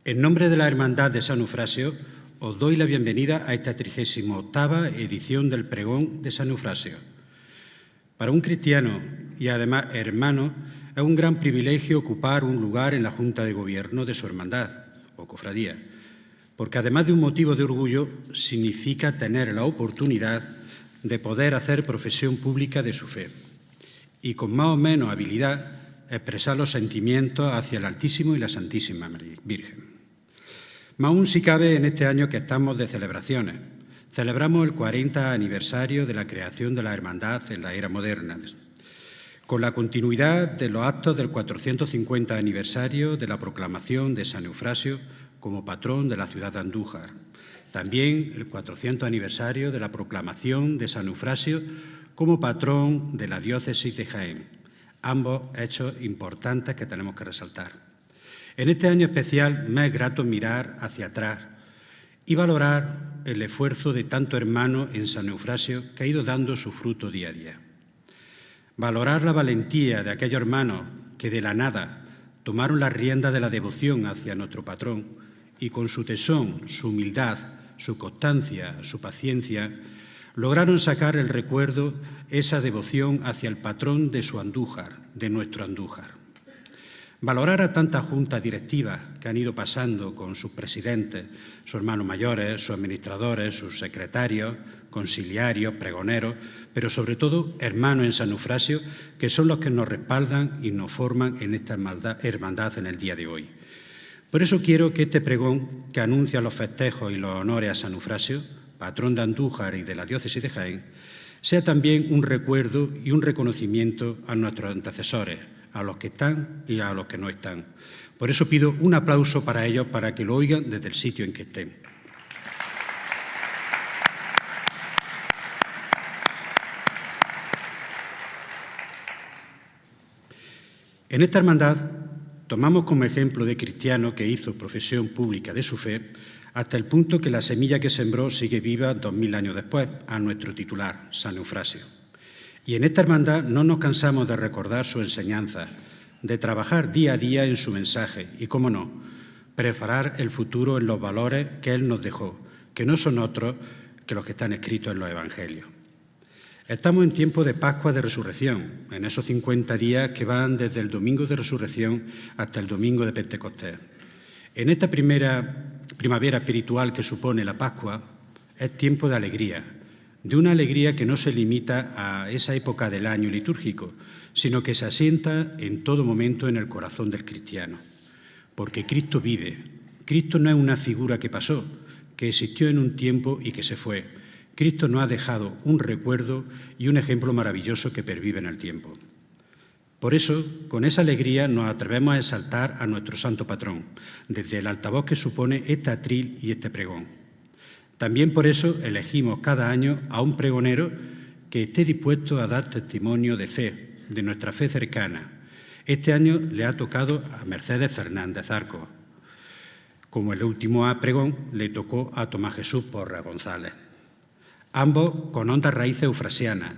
En nombre de la Hermandad de San Eufrasio, os doy la bienvenida a esta 38ª edición del Pregón de San Eufrasio. Para un cristiano y además hermano, es un gran privilegio ocupar un lugar en la Junta de Gobierno de su hermandad o cofradía, porque además de un motivo de orgullo, significa tener la oportunidad de poder hacer profesión pública de su fe y con más o menos habilidad expresar los sentimientos hacia el Altísimo y la Santísima Virgen. Más aún si cabe en este año que estamos de celebraciones. Celebramos el 40 aniversario de la creación de la Hermandad en la era moderna, con la continuidad de los actos del 450 aniversario de la proclamación de San Eufrasio como patrón de la ciudad de Andújar. También el 400 aniversario de la proclamación de San Eufrasio como patrón de la diócesis de Jaén. Ambos hechos importantes que tenemos que resaltar. En este año especial me es grato mirar hacia atrás y valorar el esfuerzo de tanto hermano en San Eufrasio que ha ido dando su fruto día a día. Valorar la valentía de aquellos hermanos que de la nada tomaron la rienda de la devoción hacia nuestro patrón y con su tesón, su humildad, su constancia, su paciencia, lograron sacar el recuerdo, esa devoción hacia el patrón de su Andújar, de nuestro Andújar. Valorar a tantas juntas directivas que han ido pasando con sus presidentes, sus hermanos mayores, sus administradores, sus secretarios, conciliarios, pregoneros, pero sobre todo hermanos en San Eufrasio, que son los que nos respaldan y nos forman en esta hermandad en el día de hoy. Por eso quiero que este pregón, que anuncia los festejos y los honores a San Eufrasio, patrón de Andújar y de la diócesis de Jaén, sea también un recuerdo y un reconocimiento a nuestros antecesores, a los que están y a los que no están. Por eso pido un aplauso para ellos, para que lo oigan desde el sitio en que estén. En esta hermandad tomamos como ejemplo de cristiano que hizo profesión pública de su fe hasta el punto que la semilla que sembró sigue viva 2000 años después, a nuestro titular, San Eufrasio. Y en esta hermandad no nos cansamos de recordar su enseñanza, de trabajar día a día en su mensaje y, cómo no, preparar el futuro en los valores que Él nos dejó, que no son otros que los que están escritos en los Evangelios. Estamos en tiempo de Pascua de Resurrección, en esos 50 días que van desde el Domingo de Resurrección hasta el Domingo de Pentecostés. En esta primavera espiritual que supone la Pascua, es tiempo de alegría, de una alegría que no se limita a esa época del año litúrgico, sino que se asienta en todo momento en el corazón del cristiano. Porque Cristo vive. Cristo no es una figura que pasó, que existió en un tiempo y que se fue. Cristo nos ha dejado un recuerdo y un ejemplo maravilloso que pervive en el tiempo. Por eso, con esa alegría nos atrevemos a exaltar a nuestro santo patrón, desde el altavoz que supone este atril y este pregón. También por eso elegimos cada año a un pregonero que esté dispuesto a dar testimonio de fe, de nuestra fe cercana. Este año le ha tocado a Mercedes Fernández Arco. Como el último pregón le tocó a Tomás Jesús Porra González. Ambos con hondas raíces eufrasianas,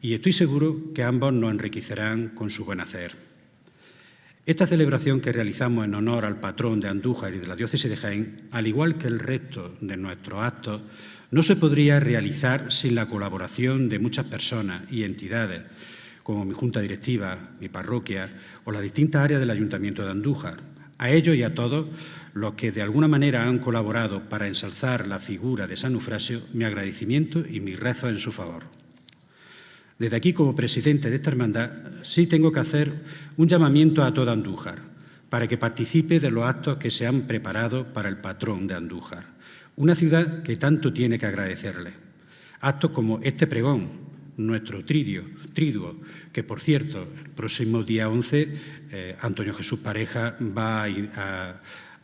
y estoy seguro que ambos nos enriquecerán con su buen hacer. Esta celebración que realizamos en honor al patrón de Andújar y de la diócesis de Jaén, al igual que el resto de nuestros actos, no se podría realizar sin la colaboración de muchas personas y entidades, como mi junta directiva, mi parroquia o las distintas áreas del Ayuntamiento de Andújar. A ellos y a todos los que de alguna manera han colaborado para ensalzar la figura de San Eufrasio, mi agradecimiento y mis rezos en su favor. Desde aquí, como presidente de esta hermandad, sí tengo que hacer un llamamiento a toda Andújar para que participe de los actos que se han preparado para el patrón de Andújar, una ciudad que tanto tiene que agradecerle. Actos como este pregón, nuestro triduo, que por cierto, el próximo día 11, Antonio Jesús Pareja va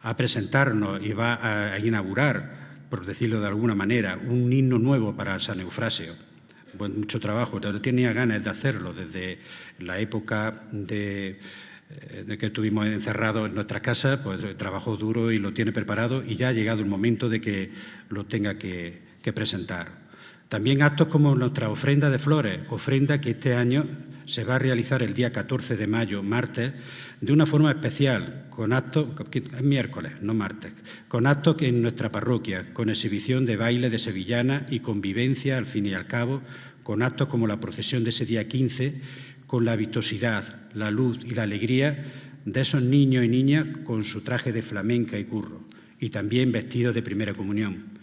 a presentarnos y va a inaugurar, por decirlo de alguna manera, un himno nuevo para San Eufrasio. Pues mucho trabajo, tenía ganas de hacerlo desde la época de que estuvimos encerrados en nuestras casas, pues trabajó duro y lo tiene preparado y ya ha llegado el momento de que lo tenga que presentar. También actos como nuestra ofrenda de flores, ofrenda que este año se va a realizar el día 14 de mayo, martes, de una forma especial, con actos, es miércoles, no martes, con actos en nuestra parroquia, con exhibición de baile de sevillana y convivencia, al fin y al cabo, con actos como la procesión de ese día 15, con la vistosidad, la luz y la alegría de esos niños y niñas con su traje de flamenca y curro, y también vestidos de primera comunión.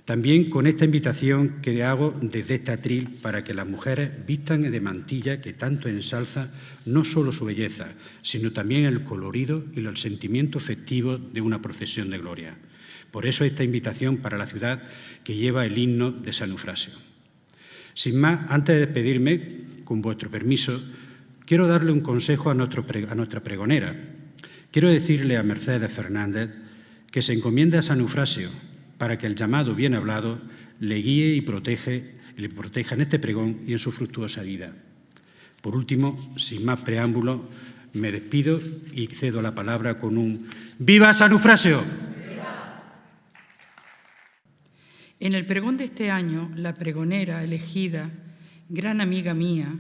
También con esta invitación que hago desde este atril para que las mujeres vistan de mantilla que tanto ensalza no solo su belleza, sino también el colorido y el sentimiento festivo de una procesión de gloria. Por eso esta invitación para la ciudad que lleva el himno de San Eufrasio. Sin más, antes de despedirme, con vuestro permiso, quiero darle un consejo a nuestra pregonera. Quiero decirle a Mercedes Fernández que se encomiende a San Eufrasio para que el llamado bien hablado le guíe y le proteja en este pregón y en su fructuosa vida. Por último, sin más preámbulos, me despido y cedo la palabra con un ¡Viva San Eufrasio! En el pregón de este año, la pregonera elegida, gran amiga mía,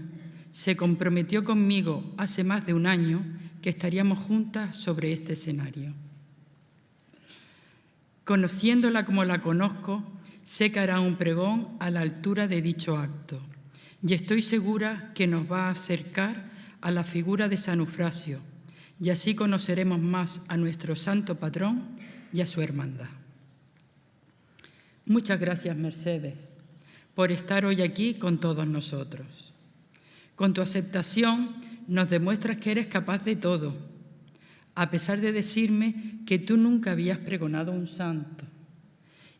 se comprometió conmigo hace más de un año que estaríamos juntas sobre este escenario. Conociéndola como la conozco, sé que hará un pregón a la altura de dicho acto y estoy segura que nos va a acercar a la figura de San Eufrasio y así conoceremos más a nuestro santo patrón y a su hermandad. Muchas gracias, Mercedes, por estar hoy aquí con todos nosotros. Con tu aceptación nos demuestras que eres capaz de todo, a pesar de decirme que tú nunca habías pregonado un santo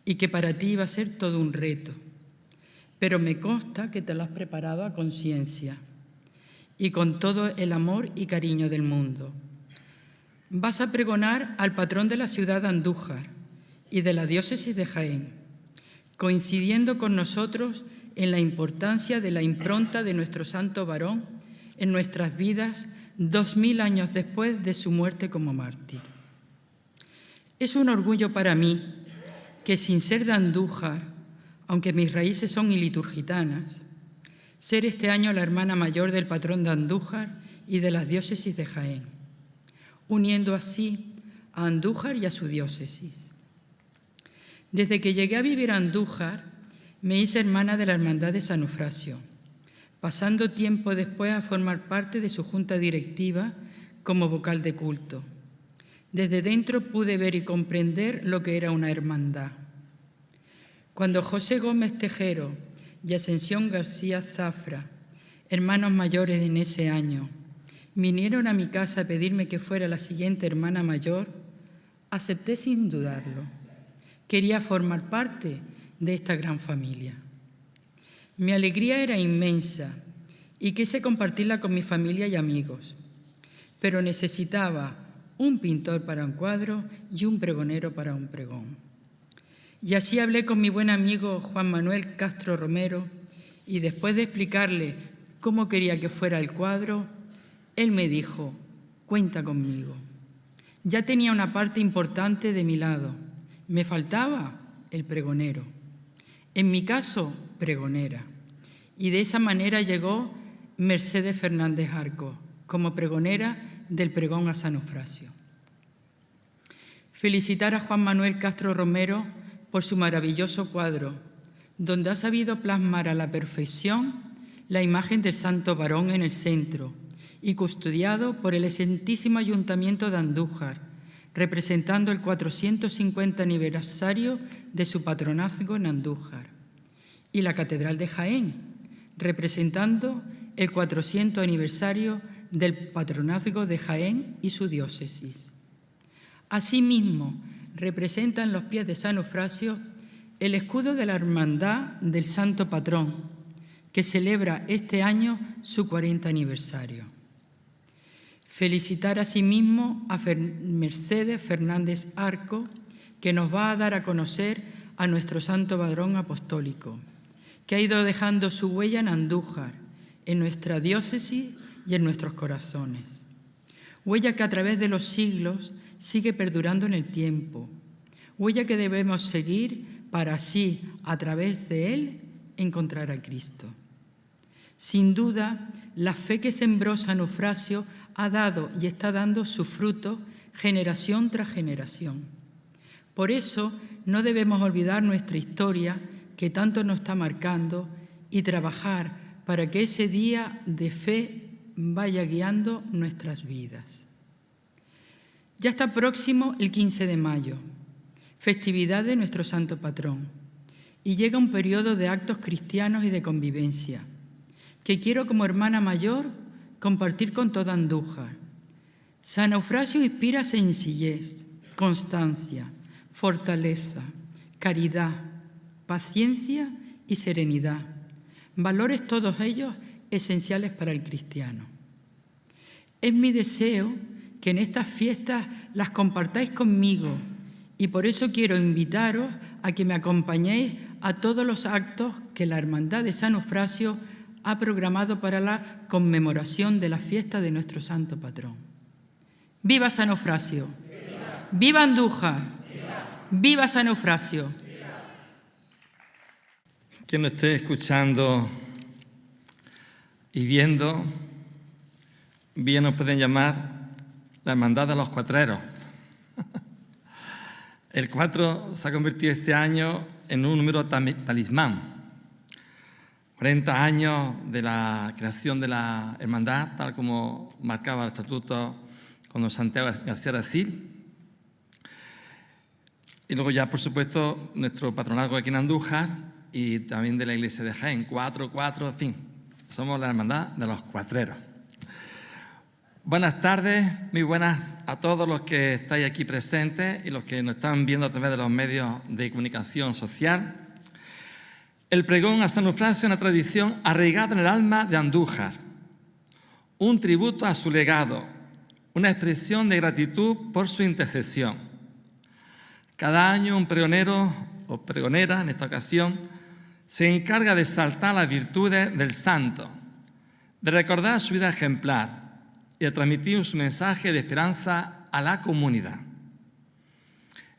y que para ti iba a ser todo un reto. Pero me consta que te lo has preparado a conciencia y con todo el amor y cariño del mundo. Vas a pregonar al patrón de la ciudad de Andújar y de la diócesis de Jaén, coincidiendo con nosotros en la importancia de la impronta de nuestro santo varón en nuestras vidas 2000 años después de su muerte como mártir. Es un orgullo para mí que, sin ser de Andújar, aunque mis raíces son iliturgitanas, ser este año la hermana mayor del patrón de Andújar y de las diócesis de Jaén, uniendo así a Andújar y a su diócesis. Desde que llegué a vivir a Andújar, me hice hermana de la Hermandad de San Eufrasio, pasando tiempo después a formar parte de su junta directiva como vocal de culto. Desde dentro pude ver y comprender lo que era una hermandad. Cuando José Gómez Tejero y Ascensión García Zafra, hermanos mayores en ese año, vinieron a mi casa a pedirme que fuera la siguiente hermana mayor, acepté sin dudarlo. Quería formar parte de esta gran familia. Mi alegría era inmensa y quise compartirla con mi familia y amigos, pero necesitaba un pintor para un cuadro y un pregonero para un pregón. Y así hablé con mi buen amigo Juan Manuel Castro Romero y después de explicarle cómo quería que fuera el cuadro, él me dijo, cuenta conmigo. Ya tenía una parte importante de mi lado, me faltaba el pregonero. En mi caso, pregonera. Y de esa manera llegó Mercedes Fernández Arco, como pregonera del pregón a San Eufrasio. Felicitar a Juan Manuel Castro Romero por su maravilloso cuadro, donde ha sabido plasmar a la perfección la imagen del santo varón en el centro y custodiado por el excelentísimo Ayuntamiento de Andújar, representando el 450 aniversario de su patronazgo en Andújar, y la Catedral de Jaén, representando el 400 aniversario del patronazgo de Jaén y su diócesis. Asimismo, representa en los pies de San Eufrasio el escudo de la Hermandad del Santo Patrón, que celebra este año su 40 aniversario. Felicitar asimismo a Mercedes Fernández Arco, que nos va a dar a conocer a nuestro santo varón apostólico, que ha ido dejando su huella en Andújar, en nuestra diócesis y en nuestros corazones. Huella que a través de los siglos sigue perdurando en el tiempo, huella que debemos seguir para así, a través de él, encontrar a Cristo. Sin duda, la fe que sembró San Eufrasio ha dado y está dando sus frutos generación tras generación. Por eso no debemos olvidar nuestra historia que tanto nos está marcando y trabajar para que ese día de fe vaya guiando nuestras vidas. Ya está próximo el 15 de mayo, festividad de nuestro santo patrón, y llega un periodo de actos cristianos y de convivencia, que quiero como hermana mayor compartir con toda Andújar. San Eufrasio inspira sencillez, constancia, fortaleza, caridad, paciencia y serenidad, valores todos ellos esenciales para el cristiano. Es mi deseo que en estas fiestas las compartáis conmigo y por eso quiero invitaros a que me acompañéis a todos los actos que la Hermandad de San Eufrasio ha programado para la conmemoración de la fiesta de nuestro santo patrón. ¡Viva San Eufrasio! ¡Viva, ¡Viva Andújar! ¡Viva, ¡Viva San Eufrasio! ¡Viva! Quien nos esté escuchando y viendo, bien nos pueden llamar la Hermandad de los Cuatreros. El 4 se ha convertido este año en un número talismán. 40 años de la creación de la hermandad, tal como marcaba el estatuto con don Santiago García Aracil. Y luego ya, por supuesto, nuestro patronazgo aquí en Andújar y también de la iglesia de Jaén, 4, en fin, somos la hermandad de los Cuatreros. Buenas tardes, muy buenas a todos los que estáis aquí presentes y los que nos están viendo a través de los medios de comunicación social. El pregón a San Eufrasio es una tradición arraigada en el alma de Andújar, un tributo a su legado, una expresión de gratitud por su intercesión. Cada año un pregonero o pregonera, en esta ocasión, se encarga de exaltar las virtudes del santo, de recordar su vida ejemplar y de transmitir su mensaje de esperanza a la comunidad.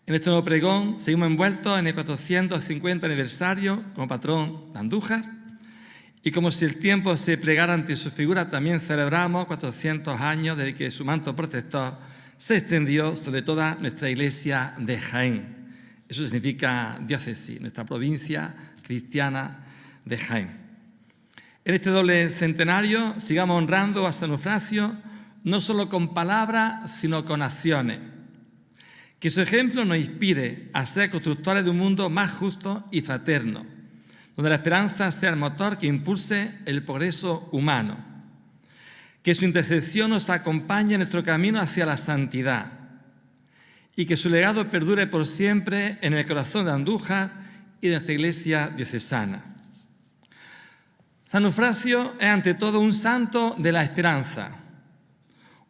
En este nuevo pregón seguimos envueltos en el 450 aniversario como patrón de Andújar y como si el tiempo se plegara ante su figura, también celebramos 400 años desde que su manto protector se extendió sobre toda nuestra iglesia de Jaén. Eso significa diócesis, nuestra provincia cristiana de Jaén. En este doble centenario sigamos honrando a San Eufrasio no solo con palabras, sino con acciones. Que su ejemplo nos inspire a ser constructores de un mundo más justo y fraterno, donde la esperanza sea el motor que impulse el progreso humano. Que su intercesión nos acompañe en nuestro camino hacia la santidad y que su legado perdure por siempre en el corazón de Andújar y de nuestra iglesia diocesana. San Eufrasio es ante todo un santo de la esperanza,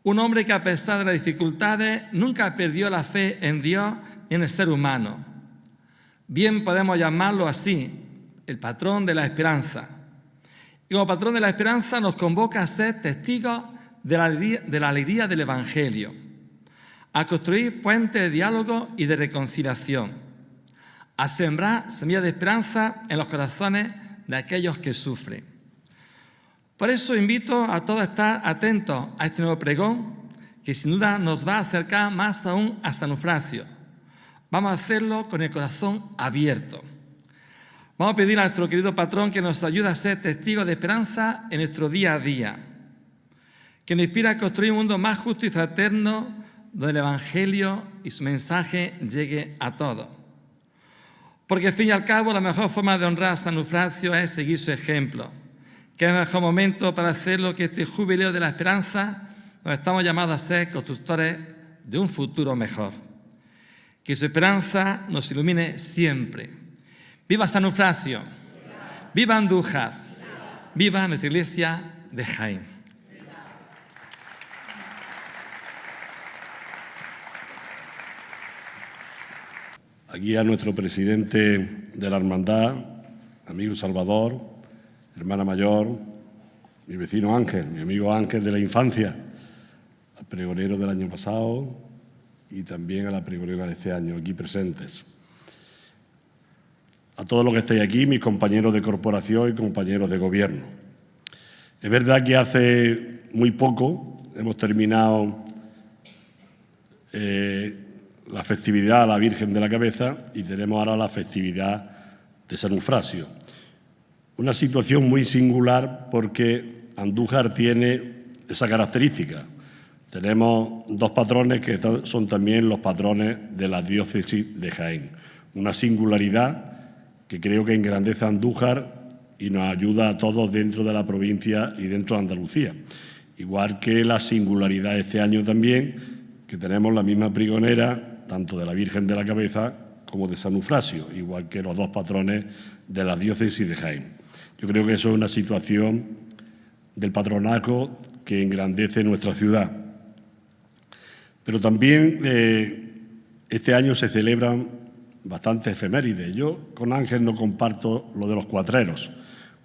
un hombre que a pesar de las dificultades nunca perdió la fe en Dios ni en el ser humano. Bien podemos llamarlo así, el patrón de la esperanza. Y como patrón de la esperanza nos convoca a ser testigos de la alegría del Evangelio, a construir puentes de diálogo y de reconciliación, a sembrar semillas de esperanza en los corazones de aquellos que sufren. Por eso invito a todos a estar atentos a este nuevo pregón, que sin duda nos va a acercar más aún a San Eufrasio. Vamos a hacerlo con el corazón abierto. Vamos a pedir a nuestro querido patrón que nos ayude a ser testigos de esperanza en nuestro día a día, que nos inspire a construir un mundo más justo y fraterno, donde el Evangelio y su mensaje llegue a todos. Porque al fin y al cabo la mejor forma de honrar a San Eufrasio es seguir su ejemplo, que es el mejor momento para hacerlo que este jubileo de la esperanza, donde estamos llamados a ser constructores de un futuro mejor. Que su esperanza nos ilumine siempre. ¡Viva San Eufrasio! ¡Viva, ¡Viva Andújar! ¡Viva, ¡Viva nuestra iglesia de Jaén! Aquí a nuestro presidente de la hermandad, amigo Salvador, hermana mayor, mi vecino Ángel, mi amigo Ángel de la infancia, al pregonero del año pasado y también a la pregonera de este año, aquí presentes. A todos los que estáis aquí, mis compañeros de corporación y compañeros de gobierno. Es verdad que hace muy poco, hemos terminado la festividad a la Virgen de la Cabeza y tenemos ahora la festividad de San Eufrasio. Una situación muy singular porque Andújar tiene esa característica. Tenemos dos patrones que son también los patrones de la diócesis de Jaén. Una singularidad que creo que engrandece a Andújar y nos ayuda a todos dentro de la provincia y dentro de Andalucía. Igual que la singularidad este año también, que tenemos la misma pregonera, tanto de la Virgen de la Cabeza como de San Eufrasio, igual que los dos patrones de la diócesis de Jaén. Yo creo que eso es una situación del patronazgo que engrandece nuestra ciudad. Pero también este año se celebran bastantes efemérides. Yo con Ángel no comparto lo de los cuatreros,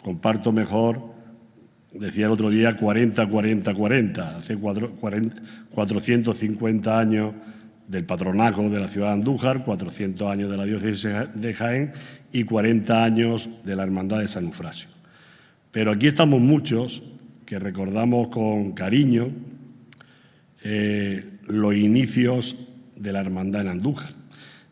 comparto mejor, decía el otro día, 40-40-40, hace 450 años del patronazgo de la ciudad de Andújar, 400 años de la diócesis de Jaén y 40 años de la Hermandad de San Eufrasio. Pero aquí estamos muchos que recordamos con cariño los inicios de la Hermandad en Andújar.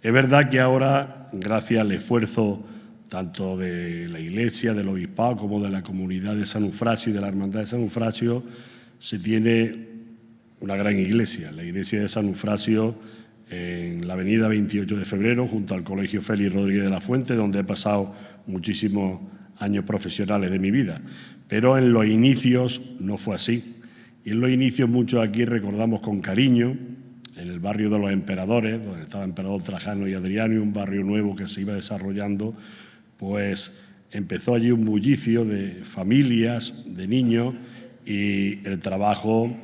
Es verdad que ahora, gracias al esfuerzo tanto de la Iglesia, del Obispado, como de la comunidad de San Eufrasio y de la Hermandad de San Eufrasio, se tiene una gran iglesia, la iglesia de San Eufrasio en la avenida 28 de febrero, junto al Colegio Félix Rodríguez de la Fuente, donde he pasado muchísimos años profesionales de mi vida. Pero en los inicios no fue así. Y en los inicios muchos aquí recordamos con cariño, en el barrio de los Emperadores, donde estaba el emperador Trajano y Adriano, y un barrio nuevo que se iba desarrollando, pues empezó allí un bullicio de familias, de niños, y el trabajo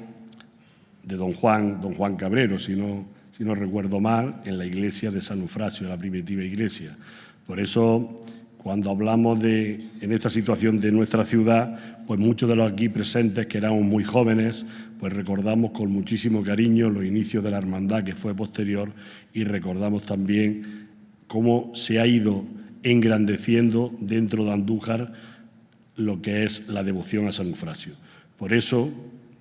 de don Juan Cabrero, si no recuerdo mal, en la iglesia de San Eufrasio, la primitiva iglesia. Por eso, cuando hablamos en esta situación de nuestra ciudad, pues muchos de los aquí presentes, que éramos muy jóvenes, pues recordamos con muchísimo cariño los inicios de la hermandad que fue posterior y recordamos también cómo se ha ido engrandeciendo dentro de Andújar lo que es la devoción a San Eufrasio. Por eso,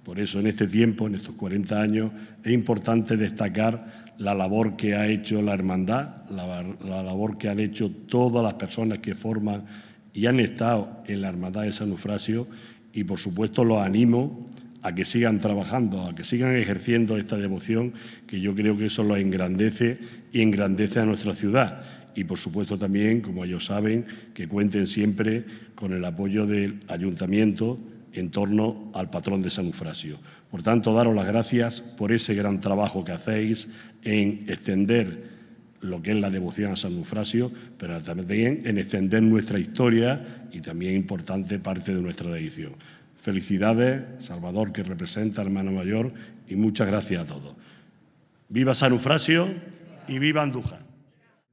en este tiempo, en estos 40 años, es importante destacar la labor que ha hecho la hermandad, la labor que han hecho todas las personas que forman y han estado en la hermandad de San Eufrasio y, por supuesto, los animo a que sigan trabajando, a que sigan ejerciendo esta devoción, que yo creo que eso los engrandece y engrandece a nuestra ciudad. Y, por supuesto, también, como ellos saben, que cuenten siempre con el apoyo del Ayuntamiento en torno al patrón de San Eufrasio. Por tanto, daros las gracias por ese gran trabajo que hacéis en extender lo que es la devoción a San Eufrasio, pero también en extender nuestra historia y también importante parte de nuestra tradición. Felicidades, Salvador, que representa al hermano mayor, y muchas gracias a todos. ¡Viva San Eufrasio y viva Andújar!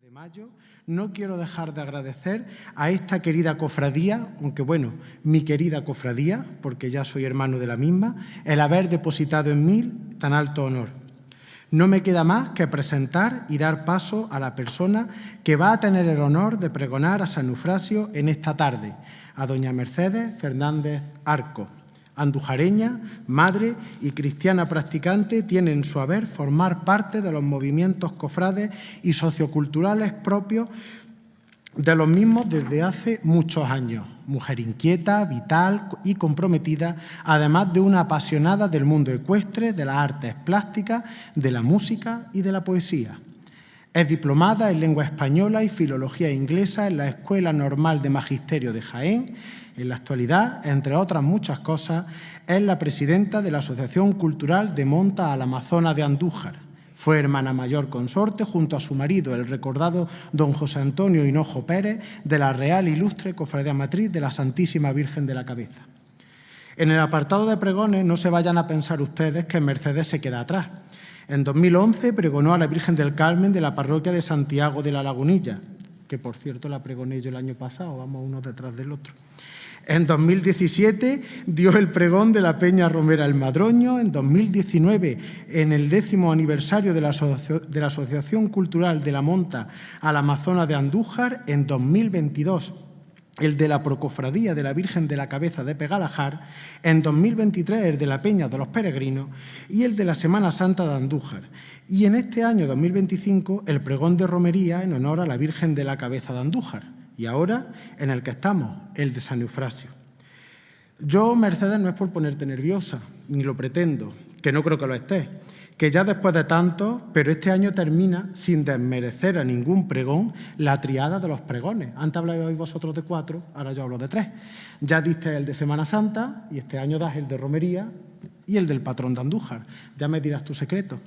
De mayo, no quiero dejar de agradecer a esta querida cofradía, aunque bueno, mi querida cofradía, porque ya soy hermano de la misma, el haber depositado en mí tan alto honor. No me queda más que presentar y dar paso a la persona que va a tener el honor de pregonar a San Eufrasio en esta tarde, a doña Mercedes Fernández Arco. Andujareña, madre y cristiana practicante, tiene en su haber formar parte de los movimientos cofrades y socioculturales propios de los mismos desde hace muchos años. Mujer inquieta, vital y comprometida, además de una apasionada del mundo ecuestre, de las artes plásticas, de la música y de la poesía. Es diplomada en lengua española y filología inglesa en la Escuela Normal de Magisterio de Jaén. En la actualidad, entre otras muchas cosas, es la presidenta de la Asociación Cultural de Monta al Amazonas de Andújar. Fue hermana mayor consorte junto a su marido, el recordado don José Antonio Hinojo Pérez, de la Real Ilustre Cofradía Matriz de la Santísima Virgen de la Cabeza. En el apartado de pregones no se vayan a pensar ustedes que Mercedes se queda atrás. En 2011 pregonó a la Virgen del Carmen de la parroquia de Santiago de la Lagunilla, que por cierto la pregoné yo el año pasado, vamos uno detrás del otro. En 2017 dio el pregón de la Peña Romera El Madroño. En 2019, en el 10º aniversario de la Asociación Cultural de la Monta al Amazonas de Andújar. En 2022, el de la Procofradía de la Virgen de la Cabeza de Pegalajar, en 2023 el de la Peña de los Peregrinos y el de la Semana Santa de Andújar. Y en este año 2025 el pregón de romería en honor a la Virgen de la Cabeza de Andújar. Y ahora en el que estamos, el de San Eufrasio. Yo, Mercedes, no es por ponerte nerviosa, ni lo pretendo, que no creo que lo estés, que ya después de tanto, pero este año termina sin desmerecer a ningún pregón la triada de los pregones. Antes hablabais vosotros de 4, ahora yo hablo de 3. Ya diste el de Semana Santa y este año das el de romería y el del patrón de Andújar. Ya me dirás tu secreto.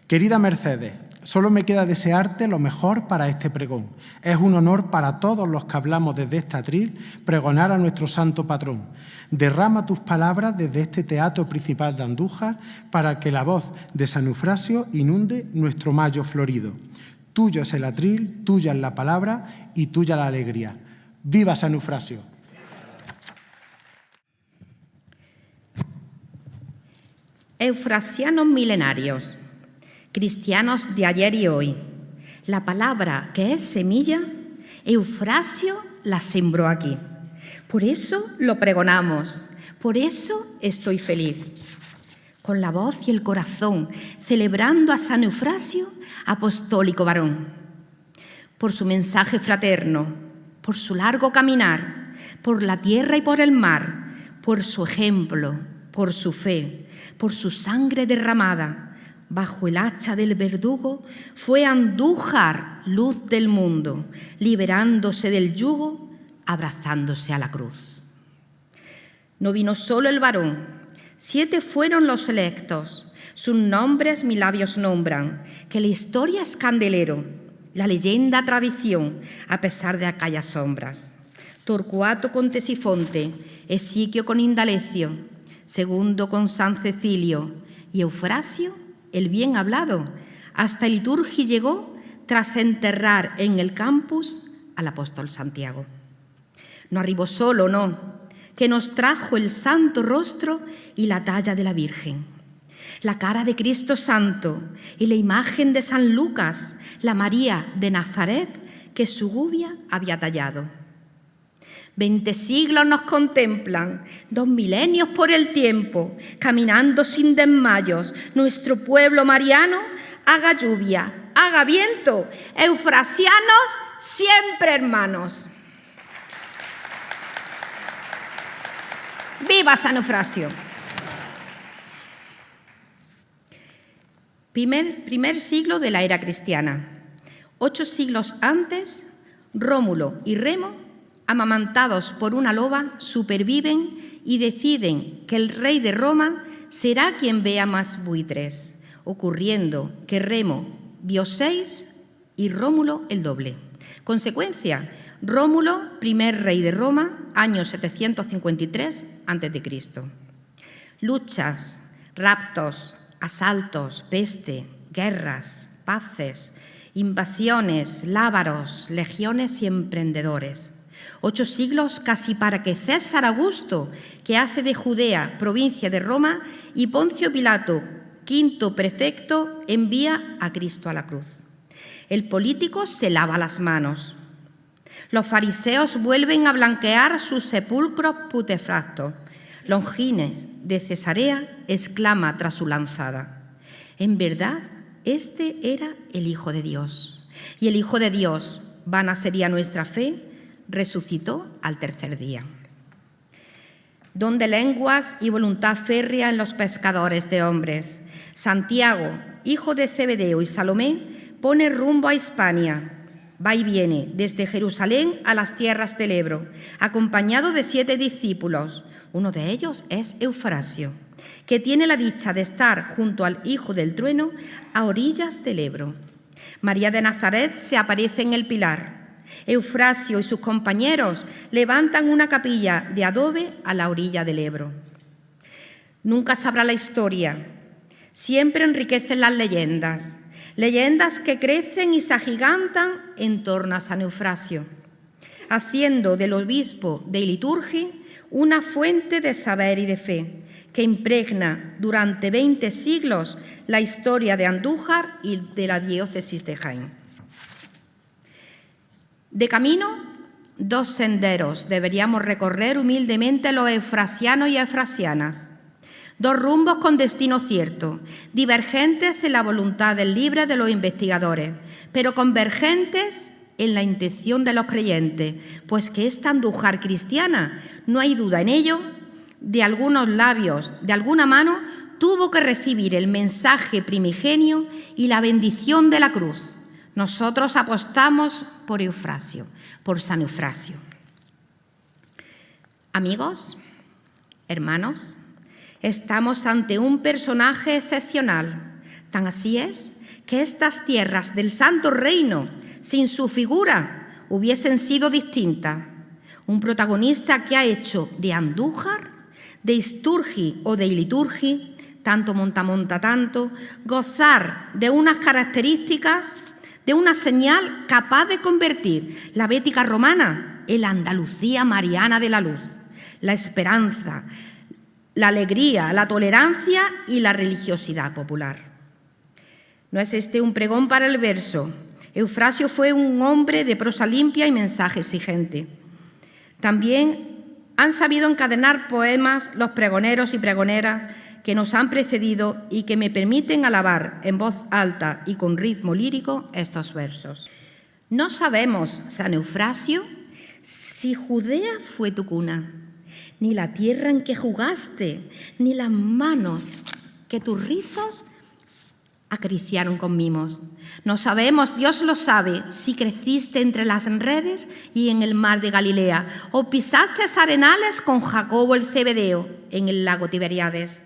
Querida Mercedes, solo me queda desearte lo mejor para este pregón. Es un honor para todos los que hablamos desde este atril pregonar a nuestro santo patrón. Derrama tus palabras desde este teatro principal de Andújar para que la voz de San Eufrasio inunde nuestro mayo florido. Tuyo es el atril, tuya es la palabra y tuya la alegría. ¡Viva San Eufrasio! Eufrasianos milenarios, cristianos de ayer y hoy, la palabra que es semilla, Eufrasio la sembró aquí. Por eso lo pregonamos, por eso estoy feliz. Con la voz y el corazón, celebrando a San Eufrasio, apostólico varón. Por su mensaje fraterno, por su largo caminar, por la tierra y por el mar, por su ejemplo, por su fe, por su sangre derramada, bajo el hacha del verdugo, fue Andújar, luz del mundo, liberándose del yugo, abrazándose a la cruz. No vino solo el varón, 7 fueron los electos, sus nombres mis labios nombran, que la historia es candelero, la leyenda tradición, a pesar de aquellas sombras. Torcuato con Tesifonte, Esiquio con Indalecio, Segundo con San Cecilio y Eufrasio, el bien hablado, hasta el liturgia llegó tras enterrar en el campus al apóstol Santiago. No arribó solo, no, que nos trajo el santo rostro y la talla de la Virgen, la cara de Cristo Santo y la imagen de San Lucas, la María de Nazaret que su gubia había tallado. 20 siglos nos contemplan, 2 milenios por el tiempo, caminando sin desmayos, nuestro pueblo mariano, haga lluvia, haga viento, eufrasianos siempre hermanos. ¡Viva San Eufrasio! Primer siglo de la era cristiana. 8 siglos antes, Rómulo y Remo, amamantados por una loba, superviven y deciden que el rey de Roma será quien vea más buitres, ocurriendo que Remo vio 6 y Rómulo el doble. Consecuencia, Rómulo, primer rey de Roma, año 753 a.C. Luchas, raptos, asaltos, peste, guerras, paces, invasiones, lábaros, legiones y emprendedores. 8 siglos casi para que César Augusto, que hace de Judea provincia de Roma, y Poncio Pilato, quinto prefecto, envía a Cristo a la cruz. El político se lava las manos. Los fariseos vuelven a blanquear sus sepulcros putefactos. Longines de Cesarea exclama tras su lanzada: en verdad, este era el Hijo de Dios. Y el Hijo de Dios, vana sería nuestra fe, resucitó al tercer día. Don de lenguas y voluntad férrea en los pescadores de hombres. Santiago, hijo de Zebedeo y Salomé, pone rumbo a Hispania. Va y viene desde Jerusalén a las tierras del Ebro, acompañado de 7 discípulos. Uno de ellos es Eufrasio, que tiene la dicha de estar junto al Hijo del Trueno a orillas del Ebro. María de Nazaret se aparece en el Pilar. Eufrasio y sus compañeros levantan una capilla de adobe a la orilla del Ebro. Nunca sabrá la historia, siempre enriquecen las leyendas, leyendas que crecen y se agigantan en torno a San Eufrasio, haciendo del obispo de Iliturgi una fuente de saber y de fe que impregna durante 20 siglos la historia de Andújar y de la diócesis de Jaén. De camino, dos senderos deberíamos recorrer humildemente los eufrasianos y eufrasianas. Dos rumbos con destino cierto, divergentes en la voluntad libre de los investigadores, pero convergentes en la intención de los creyentes, pues que esta Andújar cristiana, no hay duda en ello, de algunos labios, de alguna mano, tuvo que recibir el mensaje primigenio y la bendición de la cruz. Nosotros apostamos por Eufrasio, por San Eufrasio. Amigos, hermanos, estamos ante un personaje excepcional. Tan así es que estas tierras del Santo Reino, sin su figura, hubiesen sido distintas. Un protagonista que ha hecho de Andújar, de Isturgi o de Iliturgi, tanto monta tanto, gozar de unas características, de una señal capaz de convertir la Bética romana en la Andalucía mariana de la luz, la esperanza, la alegría, la tolerancia y la religiosidad popular. No es este un pregón para el verso. Eufrasio fue un hombre de prosa limpia y mensaje exigente. También han sabido encadenar poemas los pregoneros y pregoneras que nos han precedido y que me permiten alabar en voz alta y con ritmo lírico estos versos. No sabemos, San Eufrasio, si Judea fue tu cuna, ni la tierra en que jugaste, ni las manos que tus rizos acariciaron con mimos. No sabemos, Dios lo sabe, si creciste entre las redes y en el mar de Galilea, o pisaste arenales con Jacobo el Zebedeo en el lago Tiberíades.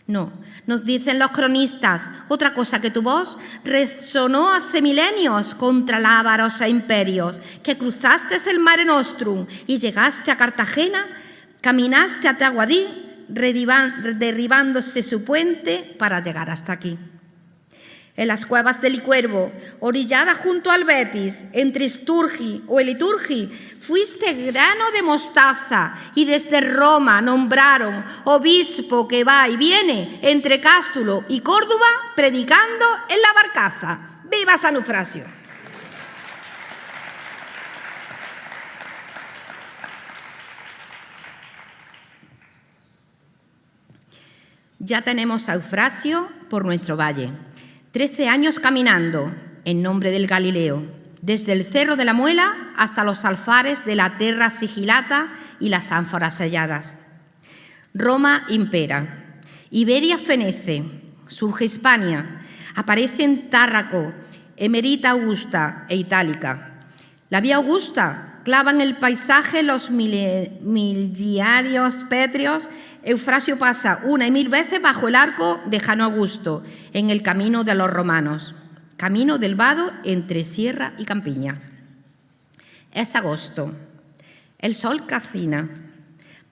No, nos dicen los cronistas, otra cosa que tu voz resonó hace milenios contra lábaros e imperios, que cruzaste el Mare Nostrum y llegaste a Cartagena, caminaste a Taguadí, derribándose su puente para llegar hasta aquí. En las cuevas del Licuervo, orillada junto al Betis, entre Isturgi o Iliturgi, fuiste grano de mostaza y desde Roma nombraron obispo que va y viene entre Cástulo y Córdoba predicando en la barcaza. ¡Viva San Eufrasio! Ya tenemos a Eufrasio por nuestro valle. 13 años caminando en nombre del Galileo, desde el Cerro de la Muela hasta los alfares de la Terra Sigilata y las ánforas selladas. Roma impera, Iberia fenece, surge Hispania, aparecen Tárraco, Emerita Augusta e Itálica. La vía Augusta clava en el paisaje los miliarios pétreos. Eufrasio pasa una y mil veces bajo el arco de Jano Augusto, en el camino de los romanos, camino del vado entre Sierra y Campiña. Es agosto, el sol calcina,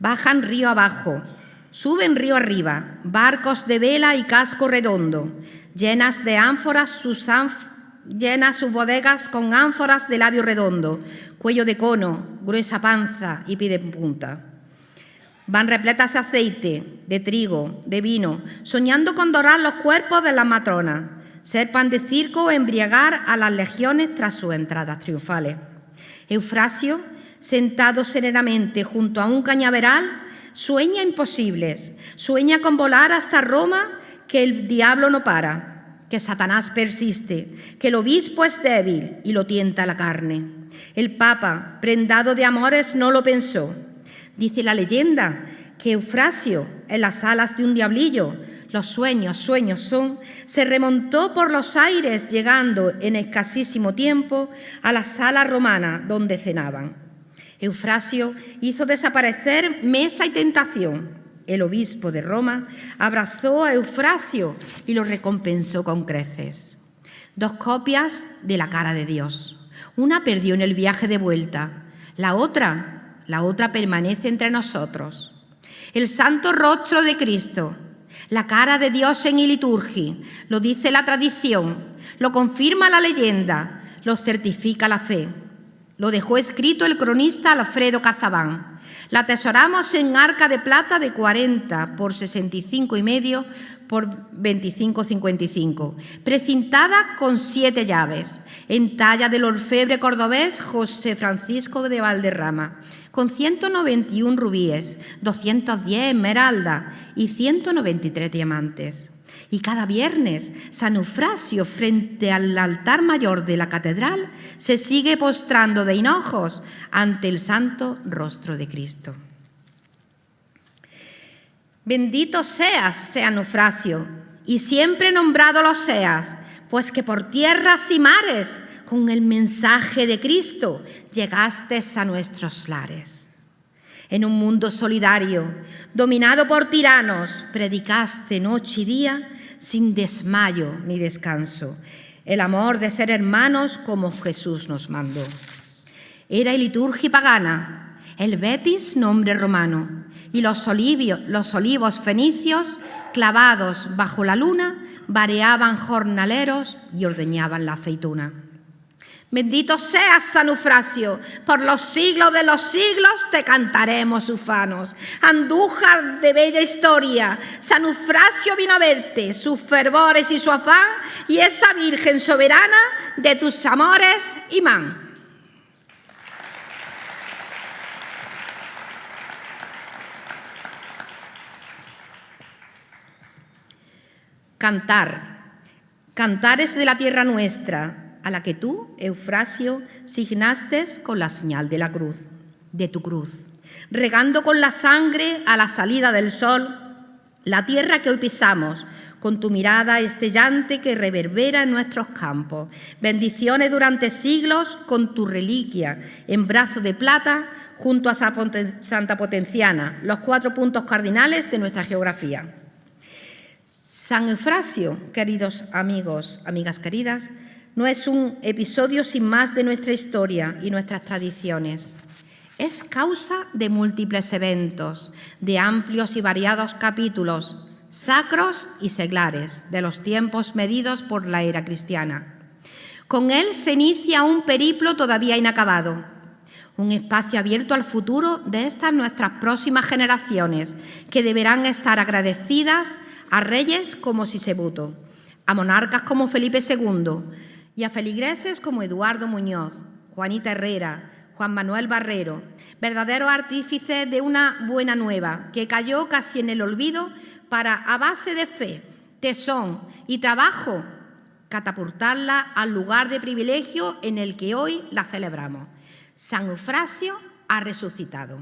bajan río abajo, suben río arriba, barcos de vela y casco redondo, llenas de ánforas llenas sus bodegas con ánforas de labio redondo, cuello de cono, gruesa panza y pie de punta. Van repletas de aceite, de trigo, de vino, soñando con dorar los cuerpos de las matronas, ser pan de circo o embriagar a las legiones tras sus entradas triunfales. Eufrasio, sentado serenamente junto a un cañaveral, sueña imposibles, sueña con volar hasta Roma, que el diablo no para, que Satanás persiste, que el obispo es débil y lo tienta la carne. El Papa, prendado de amores, no lo pensó. Dice la leyenda que Eufrasio, en las alas de un diablillo, los sueños son, se remontó por los aires, llegando en escasísimo tiempo a la sala romana donde cenaban. Eufrasio hizo desaparecer mesa y tentación. El obispo de Roma abrazó a Eufrasio y lo recompensó con creces. 2 copias de la cara de Dios. Una perdió en el viaje de vuelta, la otra permanece entre nosotros. El santo rostro de Cristo, la cara de Dios en Iliturgi, lo dice la tradición, lo confirma la leyenda, lo certifica la fe. Lo dejó escrito el cronista Alfredo Cazabán. La atesoramos en arca de plata de 40 por 65,5 por 25,55, precintada con 7 llaves, en talla del orfebre cordobés José Francisco de Valderrama, con 191 rubíes, 210 esmeraldas y 193 diamantes. Y cada viernes, San Eufrasio, frente al altar mayor de la catedral, se sigue postrando de hinojos ante el santo rostro de Cristo. Bendito seas, San Eufrasio, y siempre nombrado lo seas, pues que por tierras y mares, con el mensaje de Cristo, llegaste a nuestros lares. En un mundo solidario, dominado por tiranos, predicaste noche y día, sin desmayo ni descanso, el amor de ser hermanos como Jesús nos mandó. Era el liturgia pagana, el betis nombre romano, y los olivos fenicios, clavados bajo la luna, vareaban jornaleros y ordeñaban la aceituna. Bendito seas, San Eufrasio, por los siglos de los siglos te cantaremos ufanos. Andújar de bella historia, San Eufrasio vino a verte, sus fervores y su afán, y esa Virgen soberana de tus amores imán. Cantar es de la tierra nuestra, a la que tú, Eufrasio, signaste con la señal de la cruz, de tu cruz, regando con la sangre a la salida del sol la tierra que hoy pisamos, con tu mirada estellante que reverbera en nuestros campos. Bendiciones durante siglos con tu reliquia en brazo de plata junto a Santa Potenciana, los 4 puntos cardinales de nuestra geografía. San Eufrasio, queridos amigos, amigas queridas, no es un episodio sin más de nuestra historia y nuestras tradiciones. Es causa de múltiples eventos, de amplios y variados capítulos, sacros y seglares, de los tiempos medidos por la era cristiana. Con él se inicia un periplo todavía inacabado, un espacio abierto al futuro de estas nuestras próximas generaciones, que deberán estar agradecidas a reyes como Sisebuto, a monarcas como Felipe II, y a feligreses como Eduardo Muñoz, Juanita Herrera, Juan Manuel Barrero, verdaderos artífices de una buena nueva que cayó casi en el olvido para, a base de fe, tesón y trabajo, catapultarla al lugar de privilegio en el que hoy la celebramos. San Eufrasio ha resucitado.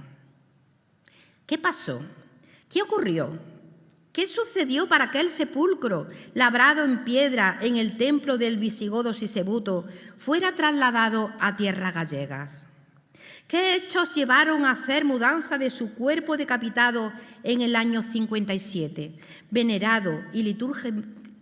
¿Qué pasó? ¿Qué ocurrió? ¿Qué sucedió para que el sepulcro, labrado en piedra en el templo del visigodo Sisebuto, fuera trasladado a tierras gallegas? ¿Qué hechos llevaron a hacer mudanza de su cuerpo decapitado en el año 57, venerado y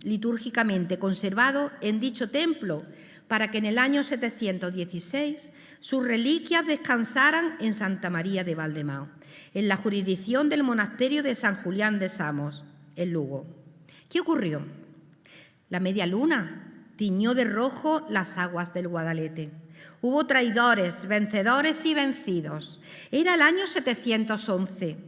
litúrgicamente conservado en dicho templo, para que en el año 716 sus reliquias descansaran en Santa María de Valdemao, en la jurisdicción del monasterio de San Julián de Samos, en Lugo? ¿Qué ocurrió? La media luna tiñó de rojo las aguas del Guadalete. Hubo traidores, vencedores y vencidos. Era el año 711.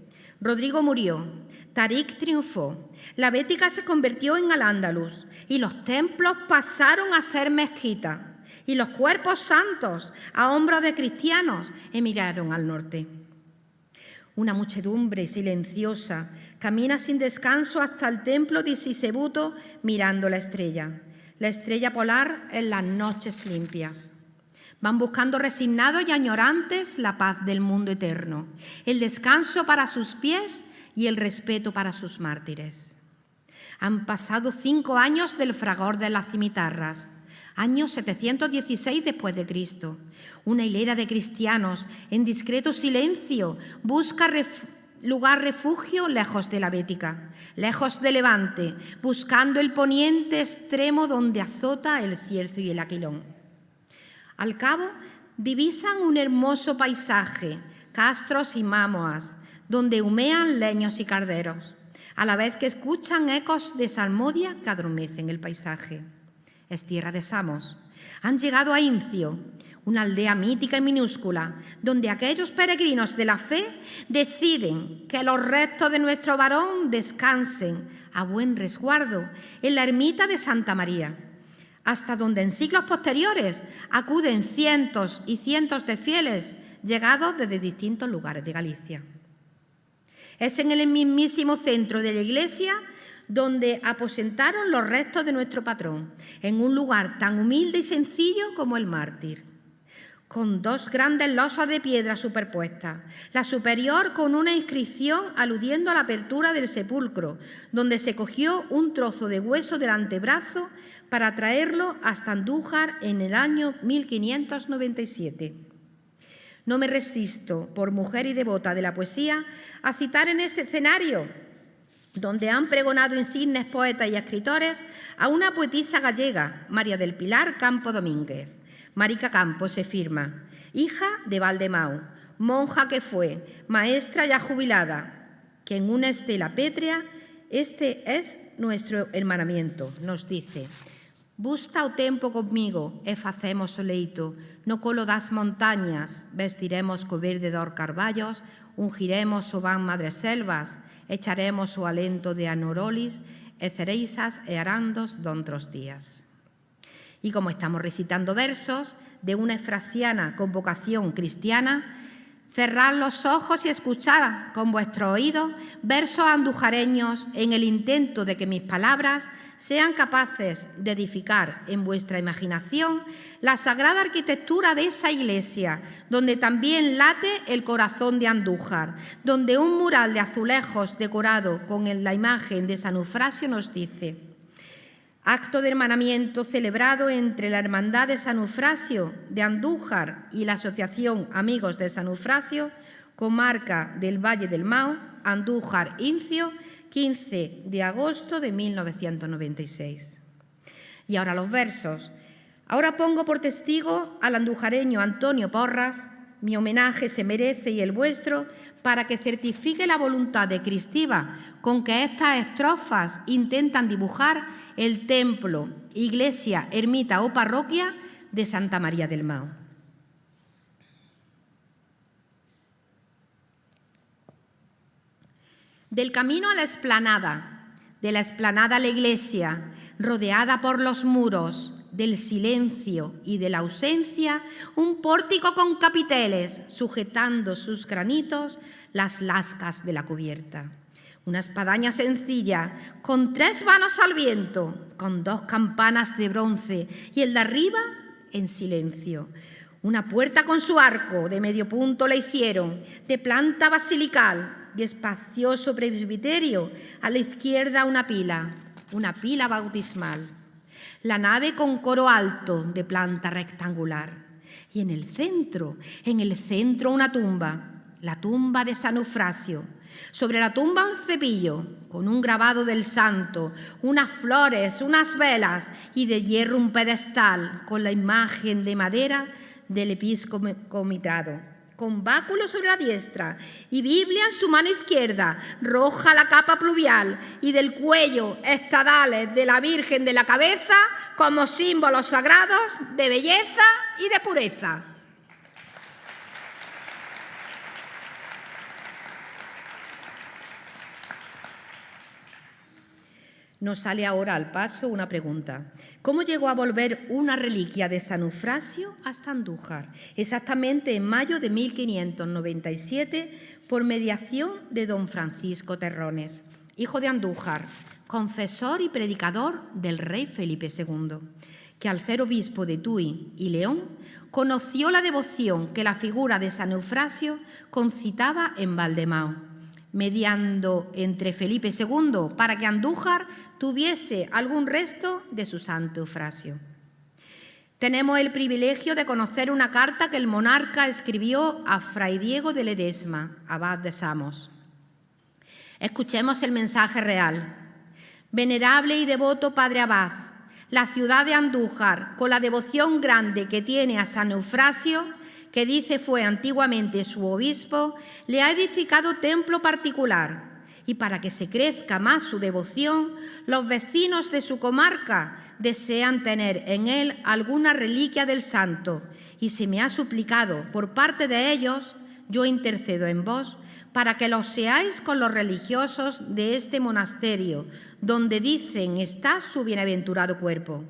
Rodrigo murió. Tarik triunfó. La Bética se convirtió en Al-Ándalus y los templos pasaron a ser mezquitas y los cuerpos santos a hombros de cristianos emigraron al norte. Una muchedumbre silenciosa camina sin descanso hasta el templo de Sisebuto mirando la estrella polar en las noches limpias. Van buscando resignados y añorantes la paz del mundo eterno, el descanso para sus pies y el respeto para sus mártires. Han pasado 5 años del fragor de las cimitarras, año 716 después de Cristo. Una hilera de cristianos en discreto silencio busca lugar refugio lejos de la Bética, lejos de Levante, buscando el poniente extremo donde azota el Cierzo y el Aquilón. Al cabo, divisan un hermoso paisaje, castros y mámoas, donde humean leños y carderos, a la vez que escuchan ecos de salmodia que adormecen el paisaje. Es tierra de Samos. Han llegado a Incio, una aldea mítica y minúscula, donde aquellos peregrinos de la fe deciden que los restos de nuestro varón descansen a buen resguardo en la ermita de Santa María, hasta donde en siglos posteriores acuden cientos y cientos de fieles llegados desde distintos lugares de Galicia. Es en el mismísimo centro de la iglesia donde aposentaron los restos de nuestro patrón, en un lugar tan humilde y sencillo como el mártir, con dos grandes losas de piedra superpuestas, la superior con una inscripción aludiendo a la apertura del sepulcro, donde se cogió un trozo de hueso del antebrazo para traerlo hasta Andújar en el año 1597. No me resisto, por mujer y devota de la poesía, a citar en este escenario, donde han pregonado insignes poetas y escritores, a una poetisa gallega, María del Pilar Campo Domínguez. Marica Campos se firma, hija de Valdemau, monja que fue, maestra ya jubilada, que en una estela pétrea, este es nuestro hermanamiento, nos dice. Busta o tempo comigo e facemos o leito, no colo das montañas, vestiremos co verde dor carballos, ungiremos o van madreselvas, echaremos o alento de anorolis, e cereizas e arandos dontros días. Y como estamos recitando versos de una efrasiana con vocación cristiana, cerrad los ojos y escuchad con vuestros oídos versos andujareños en el intento de que mis palabras sean capaces de edificar en vuestra imaginación la sagrada arquitectura de esa iglesia, donde también late el corazón de Andújar, donde un mural de azulejos decorado con la imagen de San Eufrasio nos dice: acto de hermanamiento celebrado entre la Hermandad de San Eufrasio de Andújar y la Asociación Amigos de San Eufrasio, comarca del Valle del Mao, Andújar, Incio, 15 de agosto de 1996. Y ahora los versos. Ahora pongo por testigo al andujareño Antonio Porras, mi homenaje se merece y el vuestro, para que certifique la voluntad de Cristiva con que estas estrofas intentan dibujar el templo, iglesia, ermita o parroquia de Santa María del Mao. Del camino a la explanada, de la explanada a la iglesia, rodeada por los muros, del silencio y de la ausencia, un pórtico con capiteles, sujetando sus granitos las lascas de la cubierta. Una espadaña sencilla, con 3 vanos al viento, con 2 campanas de bronce y el de arriba en silencio. Una puerta con su arco de medio punto la hicieron, de planta basilical y espacioso presbiterio, a la izquierda una pila bautismal. La nave con coro alto de planta rectangular. Y en el centro una tumba, la tumba de San Eufrasio. Sobre la tumba un cepillo con un grabado del santo, unas flores, unas velas y de hierro un pedestal con la imagen de madera del episcopo mitrado, con báculo sobre la diestra y Biblia en su mano izquierda, roja la capa pluvial y del cuello estadales de la Virgen de la cabeza como símbolos sagrados de belleza y de pureza. Nos sale ahora al paso una pregunta. ¿Cómo llegó a volver una reliquia de San Eufrasio hasta Andújar? Exactamente en mayo de 1597, por mediación de don Francisco Terrones, hijo de Andújar, confesor y predicador del rey Felipe II, que al ser obispo de Tui y León, conoció la devoción que la figura de San Eufrasio concitaba en Valdemao, mediando entre Felipe II para que Andújar tuviese algún resto de su santo Eufrasio. Tenemos el privilegio de conocer una carta que el monarca escribió a Fray Diego de Ledesma, abad de Samos. Escuchemos el mensaje real. Venerable y devoto Padre Abad, la ciudad de Andújar, con la devoción grande que tiene a San Eufrasio, que dice fue antiguamente su obispo, le ha edificado templo particular, y para que se crezca más su devoción, los vecinos de su comarca desean tener en él alguna reliquia del santo y se me ha suplicado por parte de ellos, yo intercedo en vos, para que lo seáis con los religiosos de este monasterio, donde dicen está su bienaventurado cuerpo.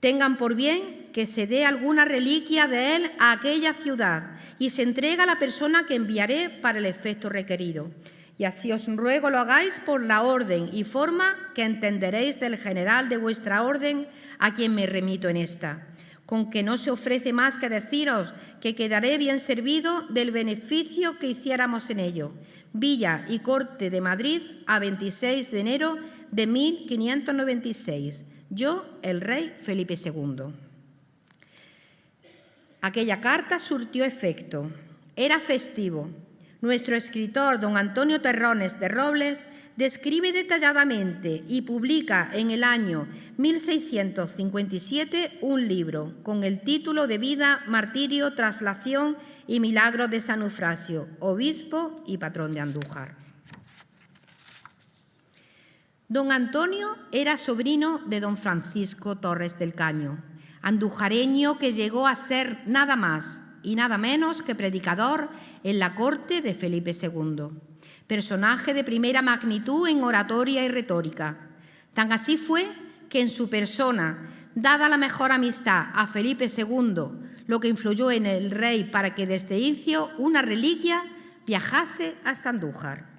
Tengan por bien que se dé alguna reliquia de él a aquella ciudad y se entrega a la persona que enviaré para el efecto requerido. Y así os ruego lo hagáis por la orden y forma que entenderéis del general de vuestra orden, a quien me remito en esta, con que no se ofrece más que deciros que quedaré bien servido del beneficio que hiciéramos en ello. Villa y Corte de Madrid, a 26 de enero de 1596. Yo, el rey Felipe II. Aquella carta surtió efecto. Era festivo. Nuestro escritor, don Antonio Terrones de Robles, describe detalladamente y publica en el año 1657 un libro con el título de Vida, Martirio, Traslación y Milagros de San Eufrasio, obispo y patrón de Andújar. Don Antonio era sobrino de don Francisco Torres del Caño, andujareño que llegó a ser nada más y nada menos que predicador en la corte de Felipe II. Personaje de primera magnitud en oratoria y retórica. Tan así fue que en su persona, dada la mejor amistad a Felipe II, lo que influyó en el rey para que desde inicio una reliquia viajase hasta Andújar.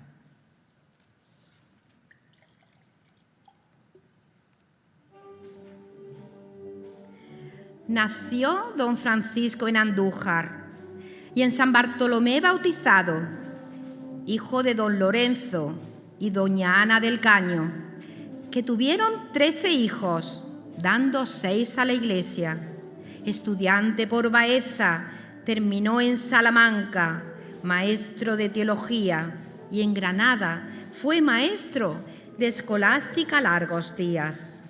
Nació don Francisco en Andújar y en San Bartolomé bautizado, hijo de don Lorenzo y doña Ana del Caño, que tuvieron 13 hijos, dando 6 a la iglesia. Estudiante por Baeza, terminó en Salamanca, maestro de teología, y en Granada fue maestro de escolástica largos días.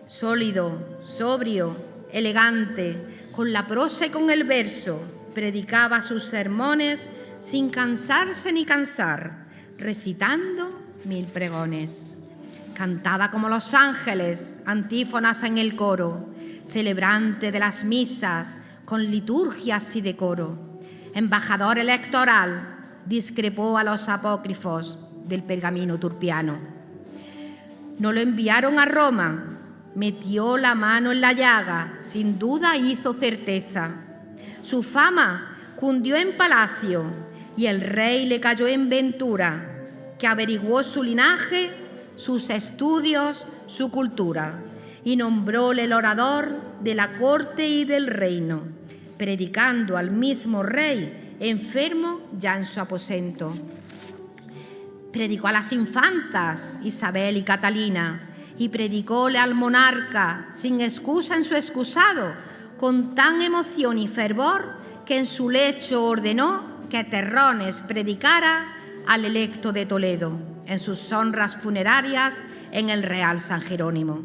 Sólido, sobrio, elegante, con la prosa y con el verso, predicaba sus sermones sin cansarse ni cansar, recitando 1000 pregones. Cantaba como los ángeles, antífonas en el coro, celebrante de las misas, con liturgias y decoro. Embajador electoral, discrepó a los apócrifos del pergamino turpiano. No lo enviaron a Roma, metió la mano en la llaga, sin duda hizo certeza. Su fama cundió en palacio y el rey le cayó en ventura, que averiguó su linaje, sus estudios, su cultura, y nombróle el orador de la corte y del reino, predicando al mismo rey, enfermo ya en su aposento. Predicó a las infantas Isabel y Catalina, y predicóle al monarca, sin excusa en su excusado, con tan emoción y fervor, que en su lecho ordenó que Terrones predicara al electo de Toledo, en sus honras funerarias en el Real San Jerónimo.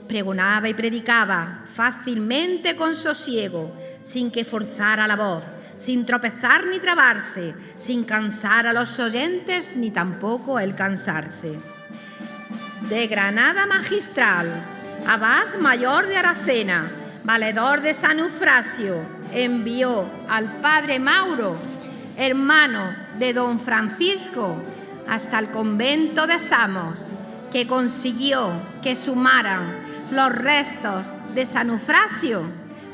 Pregonaba y predicaba fácilmente con sosiego, sin que forzara la voz, sin tropezar ni trabarse, sin cansar a los oyentes ni tampoco el cansarse. De Granada magistral, abad mayor de Aracena, valedor de San Eufrasio, envió al padre Mauro, hermano de don Francisco, hasta el convento de Samos, que consiguió que sumaran los restos de San Eufrasio,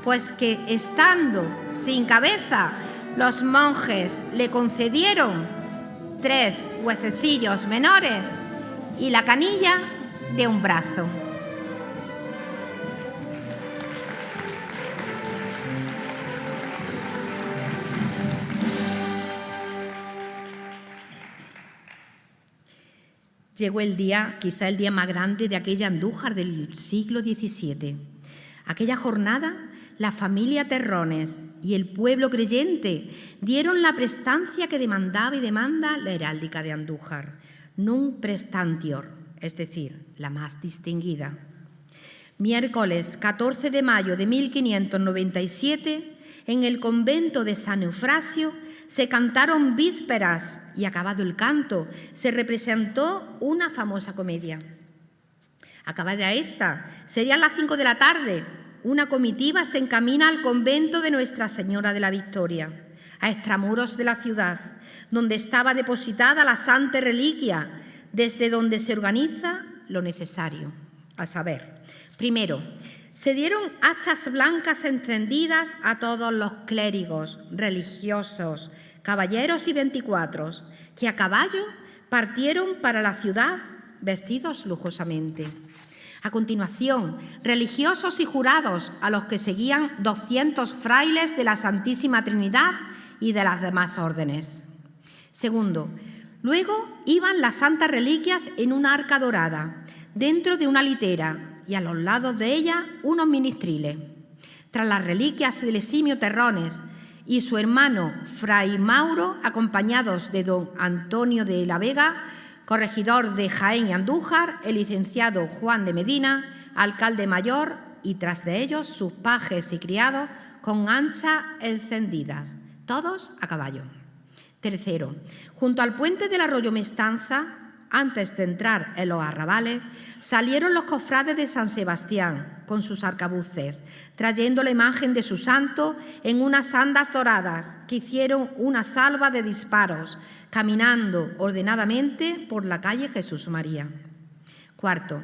pues que estando sin cabeza, los monjes le concedieron 3 huesecillos menores y la canilla de un brazo. Llegó el día, quizá el día más grande de aquella Andújar del siglo XVII. Aquella jornada, la familia Terrones y el pueblo creyente dieron la prestancia que demandaba y demanda la heráldica de Andújar, non prestantior, es decir, la más distinguida. Miércoles 14 de mayo de 1597, en el convento de San Eufrasio, se cantaron vísperas y, acabado el canto, se representó una famosa comedia. Acabada esta, serían las 5 de la tarde. Una comitiva se encamina al convento de Nuestra Señora de la Victoria, a extramuros de la ciudad, donde estaba depositada la Santa Reliquia, desde donde se organiza lo necesario. A saber, primero, se dieron hachas blancas encendidas a todos los clérigos, religiosos, caballeros y 24, que a caballo partieron para la ciudad vestidos lujosamente. A continuación, religiosos y jurados, a los que seguían 200 frailes de la Santísima Trinidad y de las demás órdenes. Segundo, luego iban las santas reliquias en una arca dorada, dentro de una litera, y a los lados de ella unos ministriles. Tras las reliquias del eximio Terrones y su hermano Fray Mauro, acompañados de don Antonio de la Vega, corregidor de Jaén y Andújar, el licenciado Juan de Medina, alcalde mayor, y tras de ellos sus pajes y criados con anchas encendidas, todos a caballo. Tercero, junto al puente del arroyo Mestanza, antes de entrar en los arrabales, salieron los cofrades de San Sebastián con sus arcabuces, trayendo la imagen de su santo en unas andas doradas que hicieron una salva de disparos, caminando ordenadamente por la calle Jesús María. Cuarto,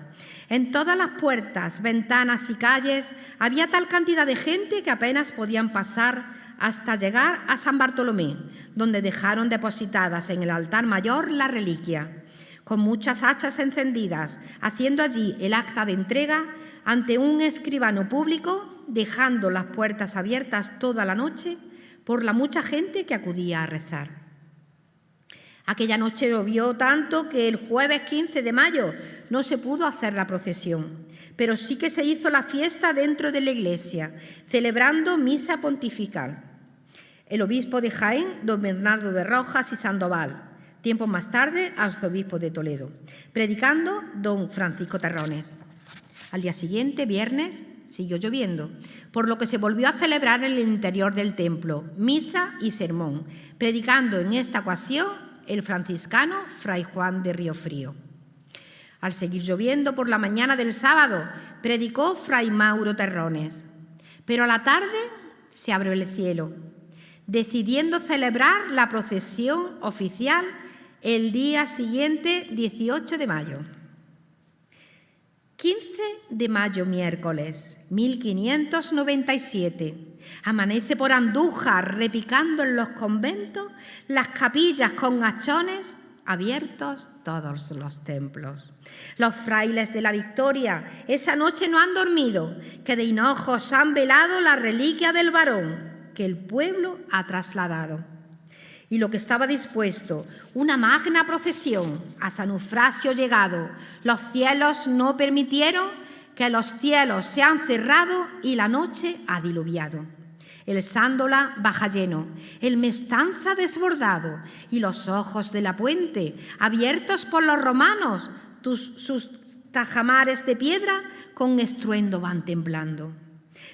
en todas las puertas, ventanas y calles había tal cantidad de gente que apenas podían pasar hasta llegar a San Bartolomé, donde dejaron depositadas en el altar mayor la reliquia, con muchas hachas encendidas, haciendo allí el acta de entrega ante un escribano público, dejando las puertas abiertas toda la noche por la mucha gente que acudía a rezar. Aquella noche llovió tanto que el jueves 15 de mayo no se pudo hacer la procesión, pero sí que se hizo la fiesta dentro de la iglesia, celebrando misa pontifical. El obispo de Jaén, don Bernardo de Rojas y Sandoval, tiempo más tarde arzobispo de Toledo, predicando don Francisco Terrones. Al día siguiente, viernes, siguió lloviendo, por lo que se volvió a celebrar en el interior del templo, misa y sermón, predicando en esta ocasión el franciscano Fray Juan de Riofrío. Al seguir lloviendo por la mañana del sábado, predicó Fray Mauro Terrones, pero a la tarde se abrió el cielo, decidiendo celebrar la procesión oficial el día siguiente, 18 de mayo. 15 de mayo, miércoles, 1597. Amanece por Andújar, repicando en los conventos, las capillas con hachones, abiertos todos los templos. Los frailes de la Victoria esa noche no han dormido, que de hinojos han velado la reliquia del varón que el pueblo ha trasladado. Y lo que estaba dispuesto, una magna procesión a San Eufrasio llegado, los cielos no permitieron, que los cielos se han cerrado y la noche ha diluviado. El Sándola baja lleno, el Mestanza desbordado y los ojos de la puente, abiertos por los romanos, sus tajamares de piedra con estruendo van temblando.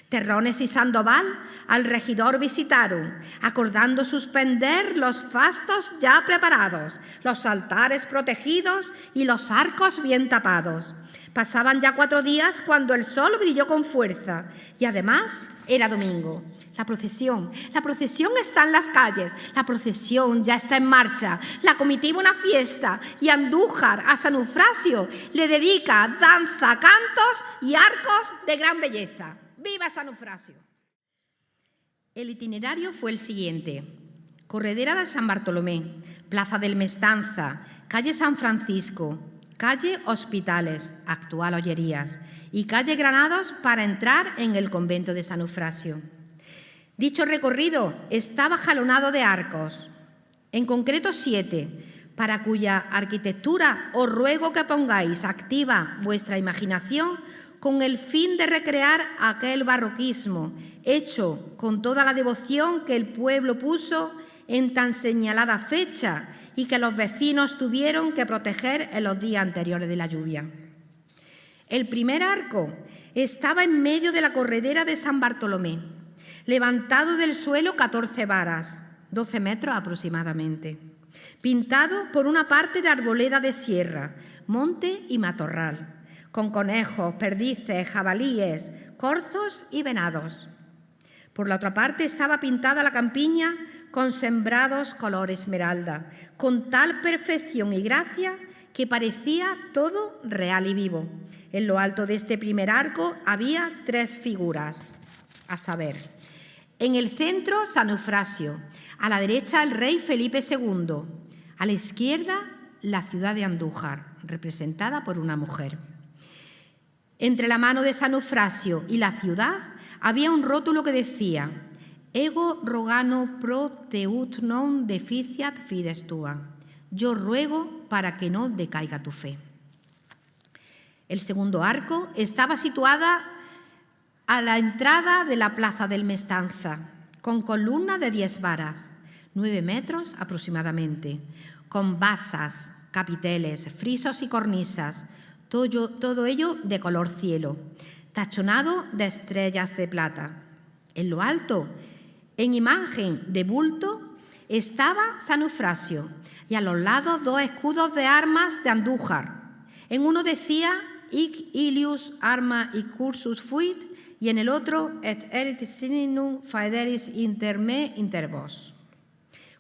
Terrones y Sandoval al regidor visitaron, acordando suspender los fastos ya preparados, los altares protegidos y los arcos bien tapados. Pasaban ya 4 días cuando el sol brilló con fuerza y además era domingo. La procesión está en las calles, la procesión ya está en marcha, la comitiva una fiesta y Andújar a San Eufrasio le dedica danza, cantos y arcos de gran belleza. ¡Viva San Eufrasio! El itinerario fue el siguiente: Corredera de San Bartolomé, Plaza del Mestanza, calle San Francisco, calle Hospitales, actual Ollerías, y calle Granados para entrar en el convento de San Eufrasio. Dicho recorrido estaba jalonado de arcos, en concreto 7, para cuya arquitectura os ruego que pongáis activa vuestra imaginación con el fin de recrear aquel barroquismo hecho con toda la devoción que el pueblo puso en tan señalada fecha y que los vecinos tuvieron que proteger en los días anteriores de la lluvia. El primer arco estaba en medio de la corredera de San Bartolomé, levantado del suelo 14 varas, 12 metros aproximadamente, pintado por una parte de arboleda de sierra, monte y matorral, con conejos, perdices, jabalíes, corzos y venados. Por la otra parte estaba pintada la campiña con sembrados color esmeralda, con tal perfección y gracia que parecía todo real y vivo. En lo alto de este primer arco había 3 figuras, a saber, en el centro San Eufrasio, a la derecha el rey Felipe II, a la izquierda la ciudad de Andújar, representada por una mujer. Entre la mano de San Eufrasio y la ciudad había un rótulo que decía «Ego rogano pro teut non deficiat fides tua». Yo ruego para que no decaiga tu fe. El segundo arco estaba situada a la entrada de la plaza del Mestanza, con columna de 10 varas, 9 metros aproximadamente, con basas, capiteles, frisos y cornisas, todo ello de color cielo, tachonado de estrellas de plata. En lo alto, en imagen de bulto, estaba San Eufrasio y a los lados 2 escudos de armas de Andújar. En uno decía «Hic ilius arma y cursus fuit» y en el otro «Et erit signum faederis inter me inter vos».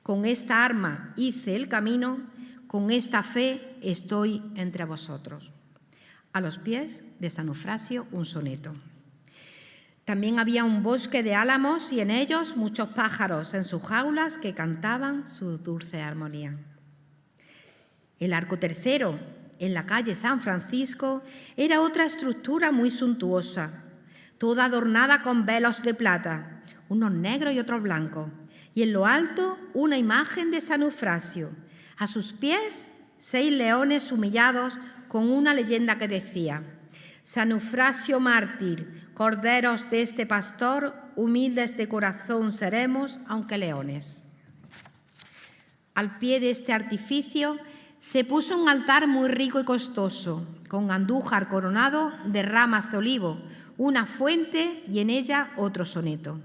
Con esta arma hice el camino, con esta fe estoy entre vosotros. A los pies de San Eufrasio un soneto. También había un bosque de álamos y en ellos muchos pájaros en sus jaulas que cantaban su dulce armonía. El arco tercero, en la calle San Francisco, era otra estructura muy suntuosa, toda adornada con velos de plata, unos negros y otros blancos, y en lo alto una imagen de San Eufrasio. A sus pies 6 leones humillados con una leyenda que decía «San Eufrasio mártir, corderos de este pastor, humildes de corazón seremos, aunque leones». Al pie de este artificio se puso un altar muy rico y costoso, con andújar coronado de ramas de olivo, una fuente y en ella otro soneto.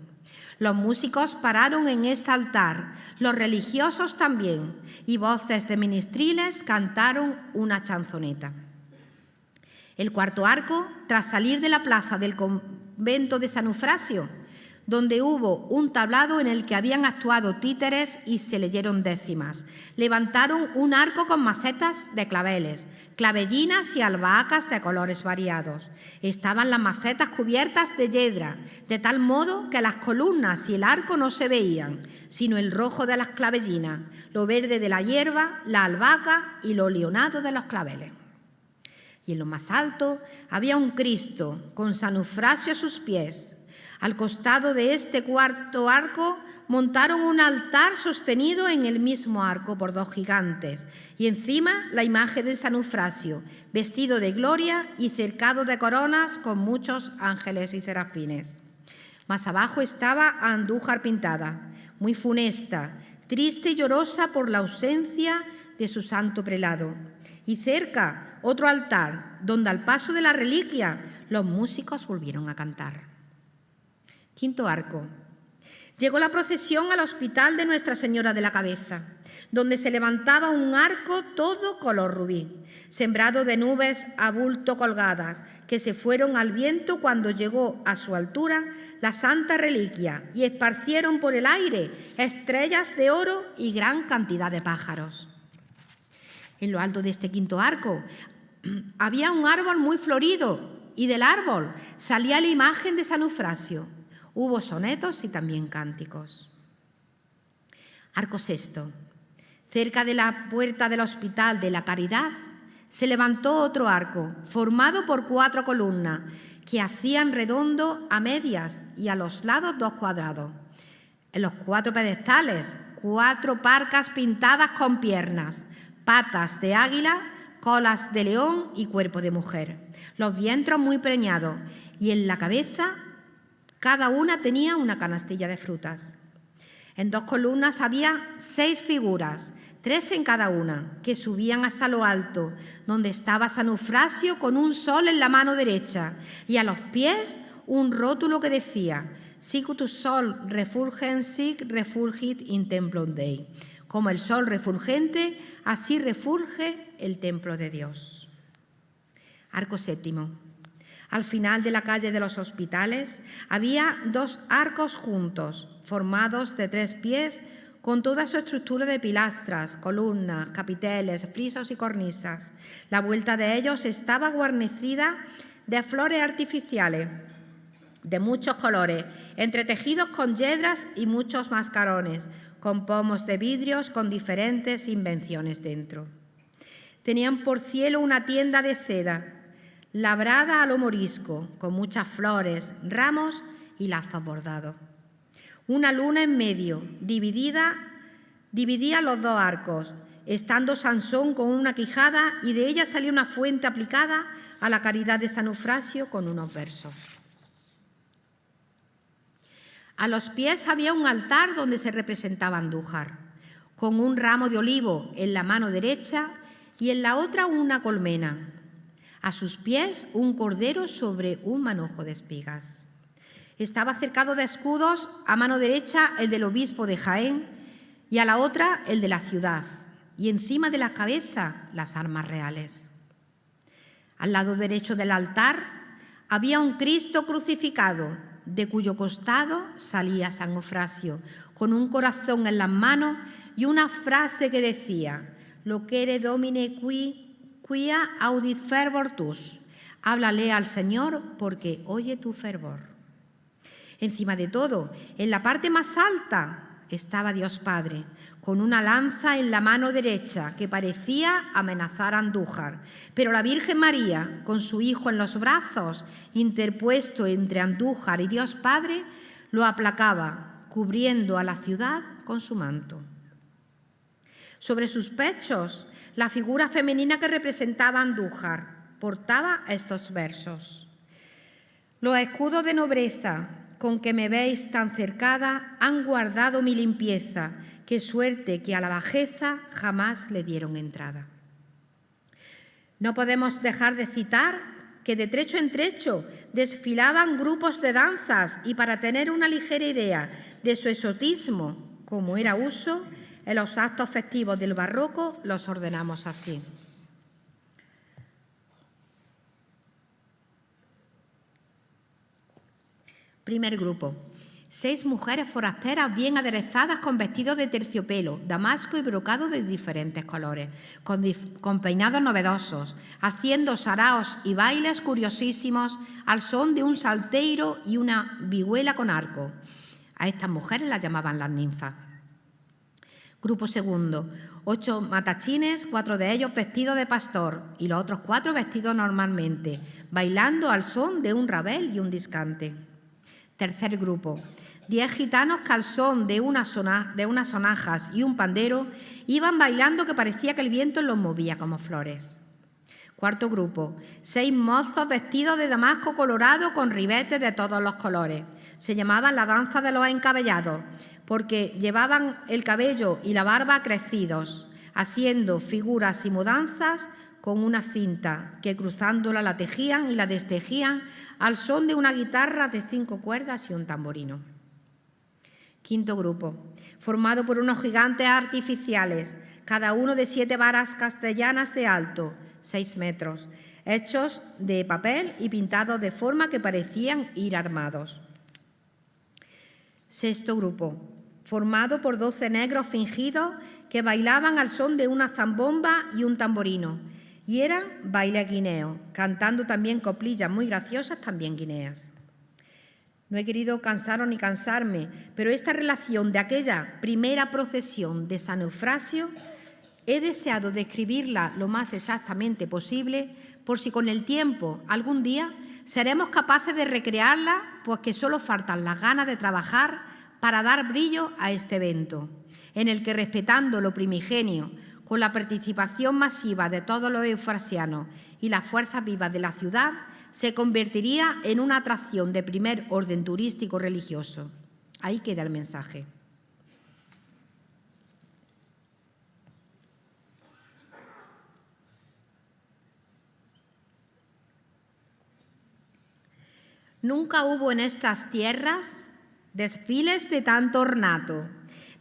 Los músicos pararon en este altar, los religiosos también, y voces de ministriles cantaron una chanzoneta. El cuarto arco, tras salir de la plaza del convento de San Eufrasio, donde hubo un tablado en el que habían actuado títeres y se leyeron décimas, levantaron un arco con macetas de claveles, clavellinas y albahacas de colores variados. Estaban las macetas cubiertas de yedra, de tal modo que las columnas y el arco no se veían, sino el rojo de las clavellinas, lo verde de la hierba, la albahaca y lo leonado de los claveles. Y en lo más alto había un Cristo con San Eufrasio a sus pies. Al costado de este cuarto arco montaron un altar sostenido en el mismo arco por 2 gigantes y encima la imagen de San Eufrasio, vestido de gloria y cercado de coronas con muchos ángeles y serafines. Más abajo estaba Andújar pintada, muy funesta, triste y llorosa por la ausencia de su santo prelado. Y cerca otro altar, donde al paso de la reliquia los músicos volvieron a cantar. Quinto arco. Llegó la procesión al hospital de Nuestra Señora de la Cabeza, donde se levantaba un arco todo color rubí, sembrado de nubes a bulto colgadas, que se fueron al viento cuando llegó a su altura la santa reliquia y esparcieron por el aire estrellas de oro y gran cantidad de pájaros. En lo alto de este quinto arco había un árbol muy florido y del árbol salía la imagen de San Eufrasio. Hubo sonetos y también cánticos. Arco sexto. Cerca de la puerta del Hospital de la Caridad se levantó otro arco, formado por 4 columnas, que hacían redondo a medias y a los lados 2 cuadrados. En los 4 pedestales, 4 parcas pintadas con piernas, patas de águila, colas de león y cuerpo de mujer. Los vientres muy preñados y en la cabeza cada una tenía una canastilla de frutas. En 2 columnas había 6 figuras, 3 en cada una, que subían hasta lo alto, donde estaba San Eufrasio con un sol en la mano derecha y a los pies un rótulo que decía «Sicut sol refulgens sic refulgit in templum Dei». Como el sol refulgente, así refulge el templo de Dios. Arco séptimo. Al final de la calle de los Hospitales había 2 arcos juntos, formados de 3 pies, con toda su estructura de pilastras, columnas, capiteles, frisos y cornisas. La vuelta de ellos estaba guarnecida de flores artificiales de muchos colores, entretejidos con yedras y muchos mascarones, con pomos de vidrios con diferentes invenciones dentro. Tenían por cielo una tienda de seda, labrada a lo morisco, con muchas flores, ramos y lazos bordados. Una luna en medio, dividía los 2 arcos, estando Sansón con una quijada, y de ella salía una fuente aplicada a la caridad de San Eufrasio con unos versos. A los pies había un altar donde se representaba Andújar, con un ramo de olivo en la mano derecha y en la otra una colmena. A sus pies un cordero sobre un manojo de espigas. Estaba cercado de escudos, a mano derecha el del obispo de Jaén y a la otra el de la ciudad, y encima de la cabeza las armas reales. Al lado derecho del altar había un Cristo crucificado, de cuyo costado salía San Eufrasio, con un corazón en las manos y una frase que decía: «Locere Domine quia audit fervor tus». Háblale al Señor porque oye tu fervor. Encima de todo, en la parte más alta, estaba Dios Padre, con una lanza en la mano derecha que parecía amenazar a Andújar, pero la Virgen María, con su Hijo en los brazos, interpuesto entre Andújar y Dios Padre, lo aplacaba, cubriendo a la ciudad con su manto. Sobre sus pechos, la figura femenina que representaba a Andújar portaba estos versos: «Los escudos de nobleza con que me veis tan cercada han guardado mi limpieza, qué suerte que a la bajeza jamás le dieron entrada». No podemos dejar de citar que de trecho en trecho desfilaban grupos de danzas, y para tener una ligera idea de su exotismo, como era uso, en los actos festivos del barroco los ordenamos así. Primer grupo. 6 mujeres forasteras bien aderezadas con vestidos de terciopelo, damasco y brocado de diferentes colores, con peinados novedosos, haciendo saraos y bailes curiosísimos al son de un salteiro y una vihuela con arco. A estas mujeres las llamaban las ninfas. Grupo segundo. 8 matachines, 4 de ellos vestidos de pastor y los otros 4 vestidos normalmente, bailando al son de un rabel y un discante. Tercer grupo. 10 gitanos que al son de unas sonajas y un pandero iban bailando, que parecía que el viento los movía como flores. Cuarto grupo. 6 mozos vestidos de damasco colorado con ribetes de todos los colores. Se llamaba la danza de los encabellados, porque llevaban el cabello y la barba crecidos, haciendo figuras y mudanzas con una cinta que cruzándola la tejían y la destejían al son de una guitarra de 5 cuerdas y un tamborino. Quinto grupo, formado por unos gigantes artificiales, cada uno de 7 varas castellanas de alto, 6 metros, hechos de papel y pintados de forma que parecían ir armados. Sexto grupo, formado por 12 negros fingidos que bailaban al son de una zambomba y un tamborino, y eran bailes guineos, cantando también coplillas muy graciosas, también guineas. No he querido cansaros ni cansarme, pero esta relación de aquella primera procesión de San Eufrasio he deseado describirla lo más exactamente posible, por si con el tiempo, algún día, seremos capaces de recrearla, pues que solo faltan las ganas de trabajar para dar brillo a este evento, en el que, respetando lo primigenio, con la participación masiva de todos los eufrasianos y las fuerzas vivas de la ciudad, se convertiría en una atracción de primer orden turístico religioso. Ahí queda el mensaje. Nunca hubo en estas tierras desfiles de tanto ornato,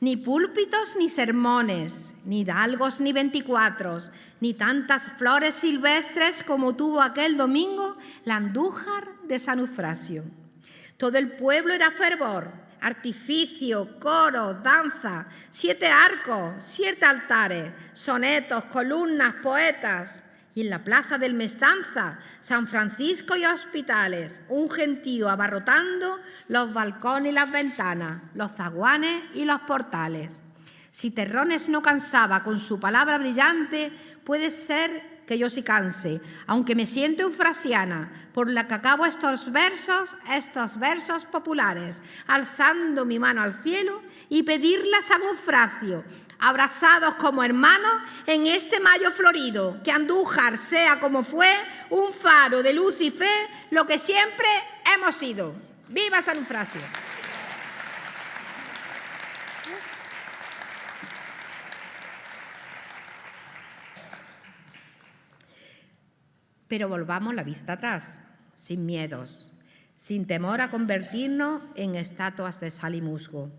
Ni púlpitos ni sermones, ni hidalgos ni 24, ni tantas flores silvestres como tuvo aquel domingo la Andújar de San Eufrasio. Todo el pueblo era fervor, artificio, coro, danza, 7 arcos, 7 altares, sonetos, columnas, poetas. Y en la plaza del Mestanza, San Francisco y hospitales, un gentío abarrotando los balcones y las ventanas, los zaguanes y los portales. Si Terrones no cansaba con su palabra brillante, puede ser que yo sí canse, aunque me siento eufrasiana, por la que acabo estos versos populares, alzando mi mano al cielo y pedirle a San Eufrasio, abrazados como hermanos en este mayo florido, que Andújar sea como fue, un faro de luz y fe, lo que siempre hemos sido. ¡Viva San Eufrasio! Pero volvamos la vista atrás, sin miedos, sin temor a convertirnos en estatuas de sal y musgo.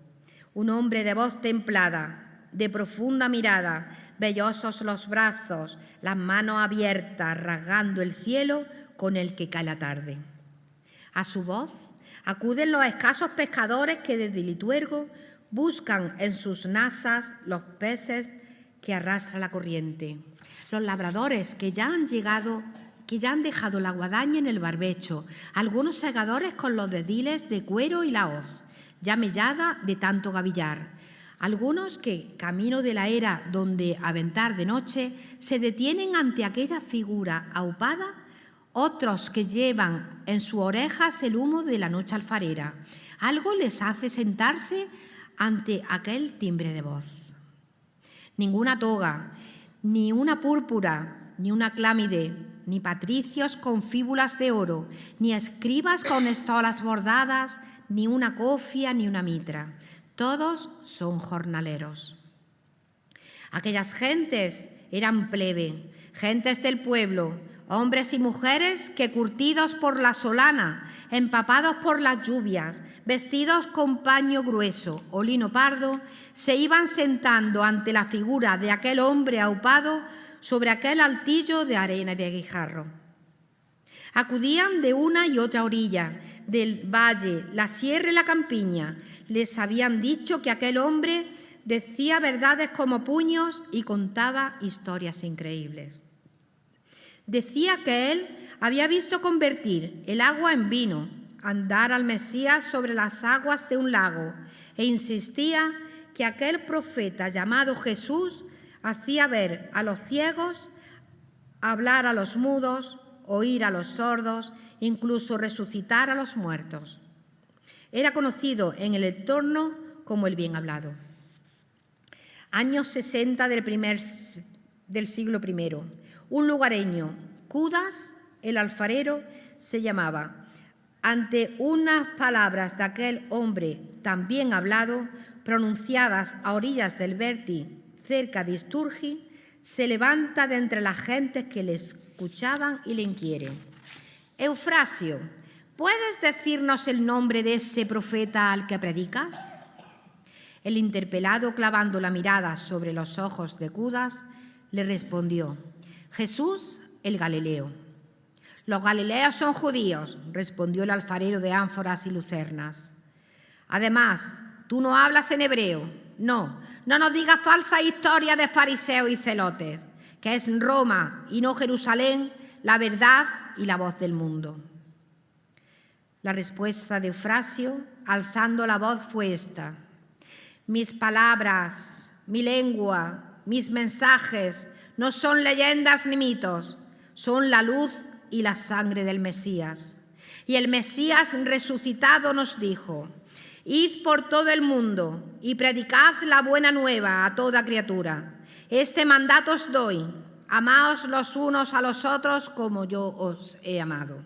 Un hombre de voz templada, de profunda mirada, vellosos los brazos, las manos abiertas, rasgando el cielo con el que cae la tarde. A su voz acuden los escasos pescadores que desde Lituergo buscan en sus nasas los peces que arrastra la corriente. Los labradores que ya han dejado la guadaña en el barbecho, algunos segadores con los dediles de cuero y la hoz, ya mellada de tanto gavillar. Algunos que, camino de la era donde aventar de noche, se detienen ante aquella figura aupada, otros que llevan en sus orejas el humo de la noche alfarera. Algo les hace sentarse ante aquel timbre de voz. Ninguna toga, ni una púrpura, ni una clámide, ni patricios con fíbulas de oro, ni escribas con estolas bordadas, ni una cofia, ni una mitra. Todos son jornaleros. Aquellas gentes eran plebe, gentes del pueblo, hombres y mujeres que, curtidos por la solana, empapados por las lluvias, vestidos con paño grueso o lino pardo, se iban sentando ante la figura de aquel hombre aupado sobre aquel altillo de arena y de guijarro. Acudían de una y otra orilla, del valle, la sierra y la campiña. Les habían dicho que aquel hombre decía verdades como puños y contaba historias increíbles. Decía que él había visto convertir el agua en vino, andar al Mesías sobre las aguas de un lago, e insistía que aquel profeta llamado Jesús hacía ver a los ciegos, hablar a los mudos, oír a los sordos, incluso resucitar a los muertos. Era conocido en el entorno como el bien hablado. Años 60 del siglo I. Un lugareño, Cudas, el alfarero, se llamaba. Ante unas palabras de aquel hombre tan bien hablado, pronunciadas a orillas del Berti, cerca de Isturgi, se levanta de entre las gentes que le escuchaban y le inquieren. Eufrasio, ¿puedes decirnos el nombre de ese profeta al que predicas? El interpelado, clavando la mirada sobre los ojos de Cudas, le respondió: Jesús el Galileo. Los galileos son judíos, respondió el alfarero de ánforas y lucernas. Además, tú no hablas en hebreo. No nos digas falsa historia de fariseos y celotes, que es Roma y no Jerusalén la verdad y la voz del mundo. La respuesta de Eufrasio, alzando la voz, fue esta: mis palabras, mi lengua, mis mensajes no son leyendas ni mitos, son la luz y la sangre del Mesías. Y el Mesías resucitado nos dijo: id por todo el mundo y predicad la buena nueva a toda criatura. Este mandato os doy: amaos los unos a los otros como yo os he amado.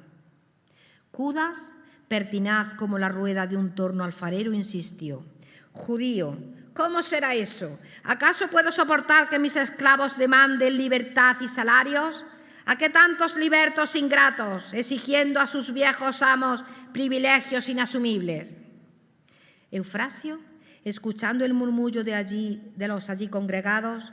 Cudas, pertinaz como la rueda de un torno alfarero, insistió: judío, ¿cómo será eso? ¿Acaso puedo soportar que mis esclavos demanden libertad y salarios? ¿A qué tantos libertos ingratos, exigiendo a sus viejos amos privilegios inasumibles? Eufrasio, Escuchando el murmullo de los allí congregados,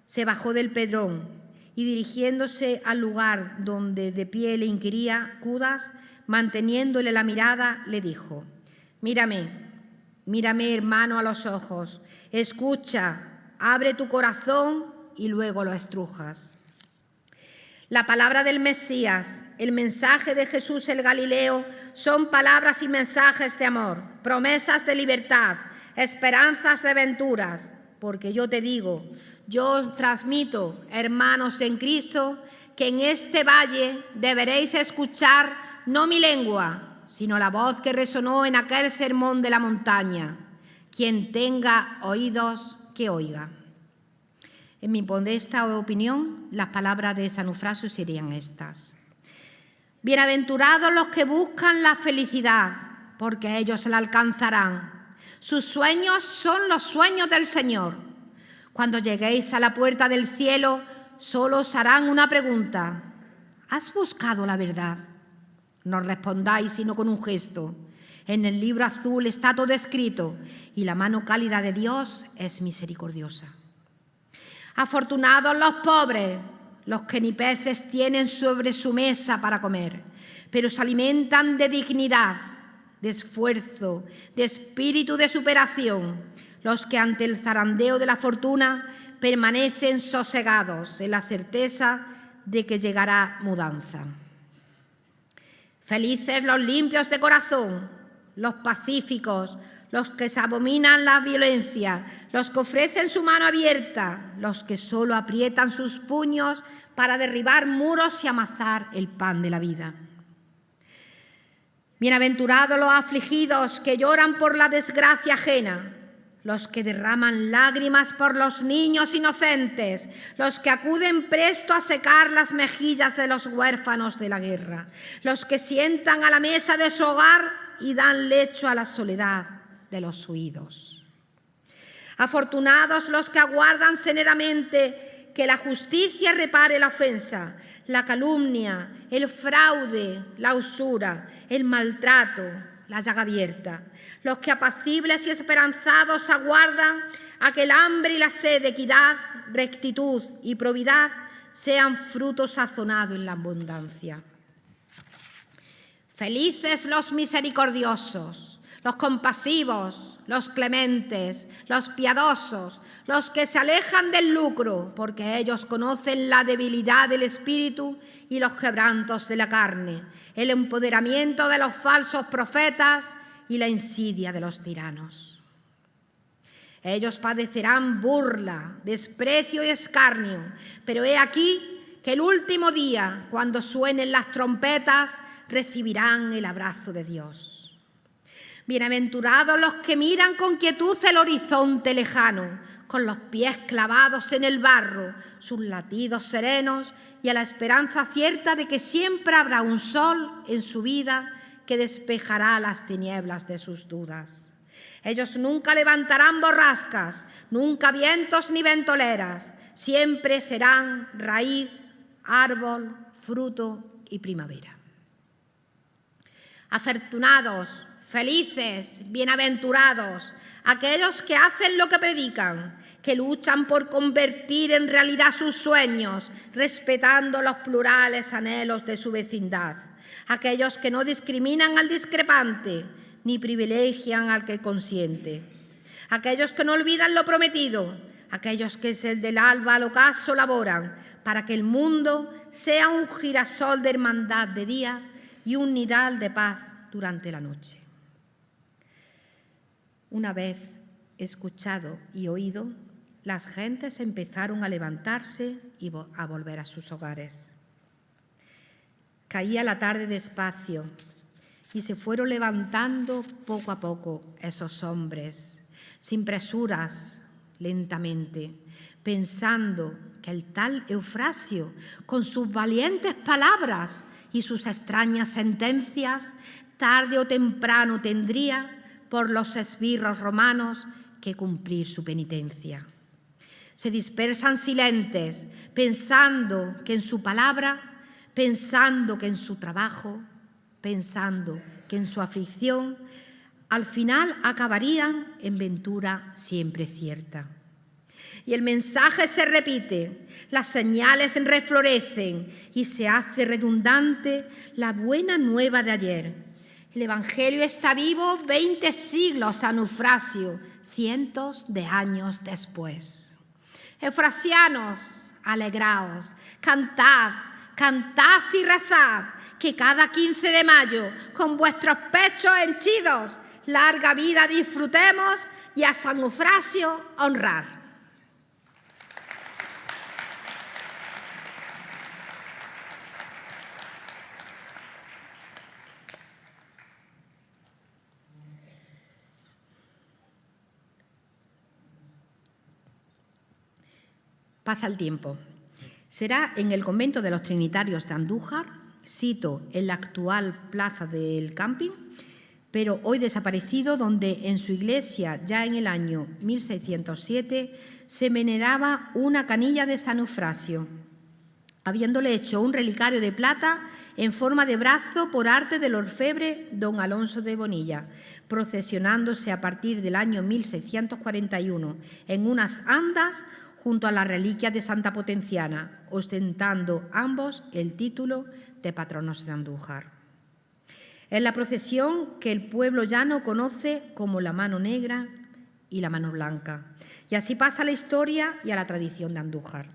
se bajó del pedrón y, dirigiéndose al lugar donde de pie le inquiría Judas, manteniéndole la mirada, le dijo: Mírame, hermano, a los ojos, escucha, abre tu corazón y luego lo estrujas. La palabra del Mesías, el mensaje de Jesús el Galileo, son palabras y mensajes de amor, promesas de libertad, esperanzas de venturas, porque yo te digo, yo os transmito, hermanos en Cristo, que en este valle deberéis escuchar no mi lengua, sino la voz que resonó en aquel sermón de la montaña. Quien tenga oídos, que oiga. En mi modesta opinión, las palabras de San Eufrasio serían estas: Bienaventurados los que buscan la felicidad, porque ellos la alcanzarán. Sus sueños son los sueños del Señor. Cuando lleguéis a la puerta del cielo, solo os harán una pregunta: ¿has buscado la verdad? No respondáis sino con un gesto. En el libro azul está todo escrito, y la mano cálida de Dios es misericordiosa. Afortunados los pobres, los que ni peces tienen sobre su mesa para comer, pero se alimentan de dignidad, de esfuerzo, de espíritu de superación, los que ante el zarandeo de la fortuna permanecen sosegados en la certeza de que llegará mudanza. Felices los limpios de corazón, los pacíficos, los que se abominan la violencia, los que ofrecen su mano abierta, los que solo aprietan sus puños para derribar muros y amasar el pan de la vida. Bienaventurados los afligidos que lloran por la desgracia ajena, los que derraman lágrimas por los niños inocentes, los que acuden presto a secar las mejillas de los huérfanos de la guerra, los que sientan a la mesa de su hogar y dan lecho a la soledad de los huidos. Afortunados los que aguardan serenamente que la justicia repare la ofensa, la calumnia, el fraude, la usura, el maltrato, la llaga abierta. Los que apacibles y esperanzados aguardan a que el hambre y la sed de equidad, rectitud y probidad sean frutos sazonados en la abundancia. Felices los misericordiosos, los compasivos, los clementes, los piadosos, los que se alejan del lucro, porque ellos conocen la debilidad del espíritu y los quebrantos de la carne, el empoderamiento de los falsos profetas y la insidia de los tiranos. Ellos padecerán burla, desprecio y escarnio, pero he aquí que el último día, cuando suenen las trompetas, recibirán el abrazo de Dios. Bienaventurados los que miran con quietud el horizonte lejano, con los pies clavados en el barro, sus latidos serenos y a la esperanza cierta de que siempre habrá un sol en su vida que despejará las tinieblas de sus dudas. Ellos nunca levantarán borrascas, nunca vientos ni ventoleras, siempre serán raíz, árbol, fruto y primavera. Afortunados, felices, bienaventurados, aquellos que hacen lo que predican, que luchan por convertir en realidad sus sueños, respetando los plurales anhelos de su vecindad, aquellos que no discriminan al discrepante, ni privilegian al que consiente, aquellos que no olvidan lo prometido, aquellos que desde el alba al ocaso laboran para que el mundo sea un girasol de hermandad de día y un nidal de paz durante la noche. Una vez escuchado y oído, las gentes empezaron a levantarse y a volver a sus hogares. Caía la tarde despacio y se fueron levantando poco a poco esos hombres, sin presuras, lentamente, pensando que el tal Eufrasio, con sus valientes palabras y sus extrañas sentencias, tarde o temprano tendría, por los esbirros romanos, que cumplir su penitencia. Se dispersan silentes, pensando que en su palabra, pensando que en su trabajo, pensando que en su aflicción, al final acabarían en ventura siempre cierta. Y el mensaje se repite, las señales reflorecen y se hace redundante la buena nueva de ayer. El Evangelio está vivo 20 siglos, Anufrasio, cientos de años después. Eufrasianos, alegraos, cantad, cantad y rezad, que cada 15 de mayo, con vuestros pechos henchidos, larga vida disfrutemos y a San Eufrasio honrar. Pasa el tiempo. Será en el convento de los Trinitarios de Andújar, sito en la actual plaza del Camping, pero hoy desaparecido, donde en su iglesia, ya en el año 1607, se veneraba una canilla de San Eufrasio, habiéndole hecho un relicario de plata en forma de brazo por arte del orfebre don Alonso de Bonilla, procesionándose a partir del año 1641 en unas andas junto a las reliquias de Santa Potenciana, ostentando ambos el título de patronos de Andújar. Es la procesión que el pueblo llano conoce como la mano negra y la mano blanca. Y así pasa a la historia y a la tradición de Andújar.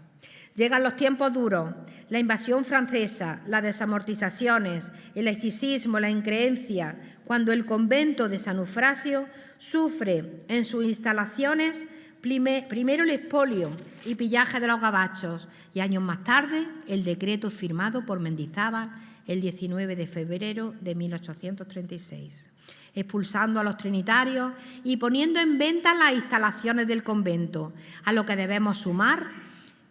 Llegan los tiempos duros, la invasión francesa, las desamortizaciones, el laicismo, la increencia, cuando el convento de San Eufrasio sufre en sus instalaciones primero el expolio y pillaje de los gabachos y años más tarde el decreto firmado por Mendizábal el 19 de febrero de 1836, expulsando a los trinitarios y poniendo en venta las instalaciones del convento, a lo que debemos sumar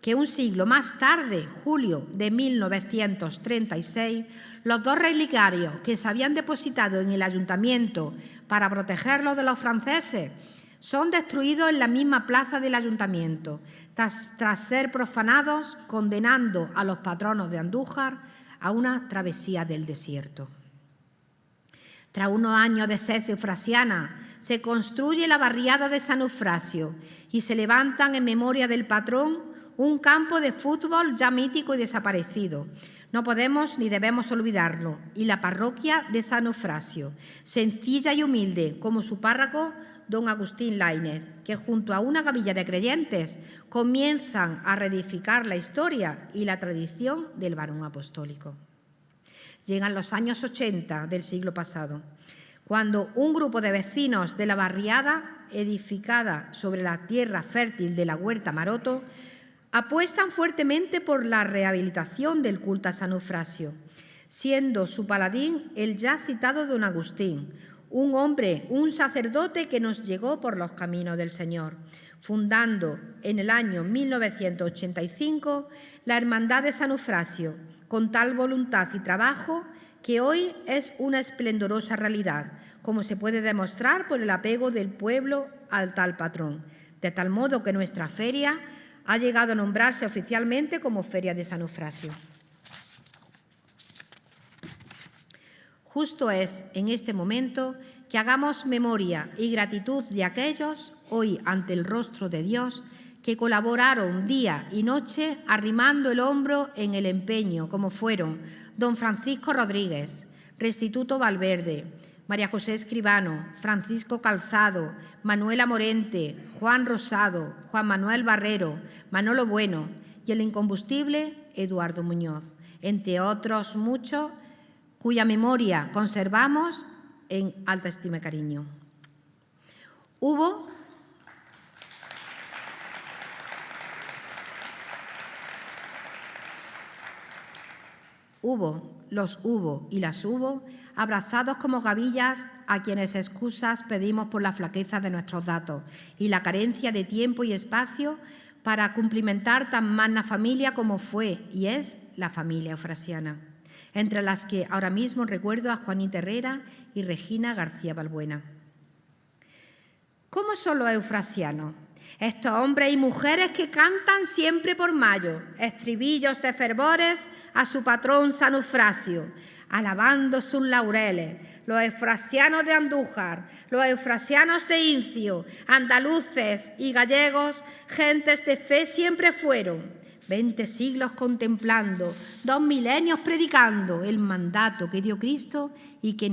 que un siglo más tarde, julio de 1936, los 2 relicarios que se habían depositado en el ayuntamiento para protegerlos de los franceses son destruidos en la misma plaza del ayuntamiento, tras ser profanados, condenando a los patronos de Andújar a una travesía del desierto. Tras unos años de sed eufrasiana, se construye la barriada de San Eufrasio y se levantan en memoria del patrón un campo de fútbol ya mítico y desaparecido. No podemos ni debemos olvidarlo. Y la parroquia de San Eufrasio, sencilla y humilde como su párroco, don Agustín Lainez, que junto a una gavilla de creyentes comienzan a reedificar la historia y la tradición del varón apostólico. Llegan los años 80 del siglo pasado, cuando un grupo de vecinos de la barriada, edificada sobre la tierra fértil de la Huerta Maroto, apuestan fuertemente por la rehabilitación del culto a San Eufrasio, siendo su paladín el ya citado don Agustín, un hombre, un sacerdote que nos llegó por los caminos del Señor, fundando en el año 1985 la Hermandad de San Eufrasio, con tal voluntad y trabajo que hoy es una esplendorosa realidad, como se puede demostrar por el apego del pueblo al tal patrón, de tal modo que nuestra feria ha llegado a nombrarse oficialmente como Feria de San Eufrasio. Justo es en este momento que hagamos memoria y gratitud de aquellos, hoy ante el rostro de Dios, que colaboraron día y noche arrimando el hombro en el empeño, como fueron don Francisco Rodríguez, Restituto Valverde, María José Escribano, Francisco Calzado, Manuela Morente, Juan Rosado, Juan Manuel Barrero, Manolo Bueno y el incombustible Eduardo Muñoz, entre otros muchos cuya memoria conservamos en alta estima y cariño. Hubo y las hubo, abrazados como gavillas, a quienes excusas pedimos por la flaqueza de nuestros datos y la carencia de tiempo y espacio para cumplimentar tan magna familia como fue y es la familia eufrasiana, entre las que ahora mismo recuerdo a Juanita Herrera y Regina García Balbuena. ¿Cómo son los eufrasianos? Estos hombres y mujeres que cantan siempre por mayo, estribillos de fervores a su patrón San Eufrasio, alabando sus laureles, los eufrasianos de Andújar, los eufrasianos de Incio, andaluces y gallegos, gentes de fe siempre fueron. 20 siglos contemplando, 2 milenios predicando el mandato que dio Cristo y que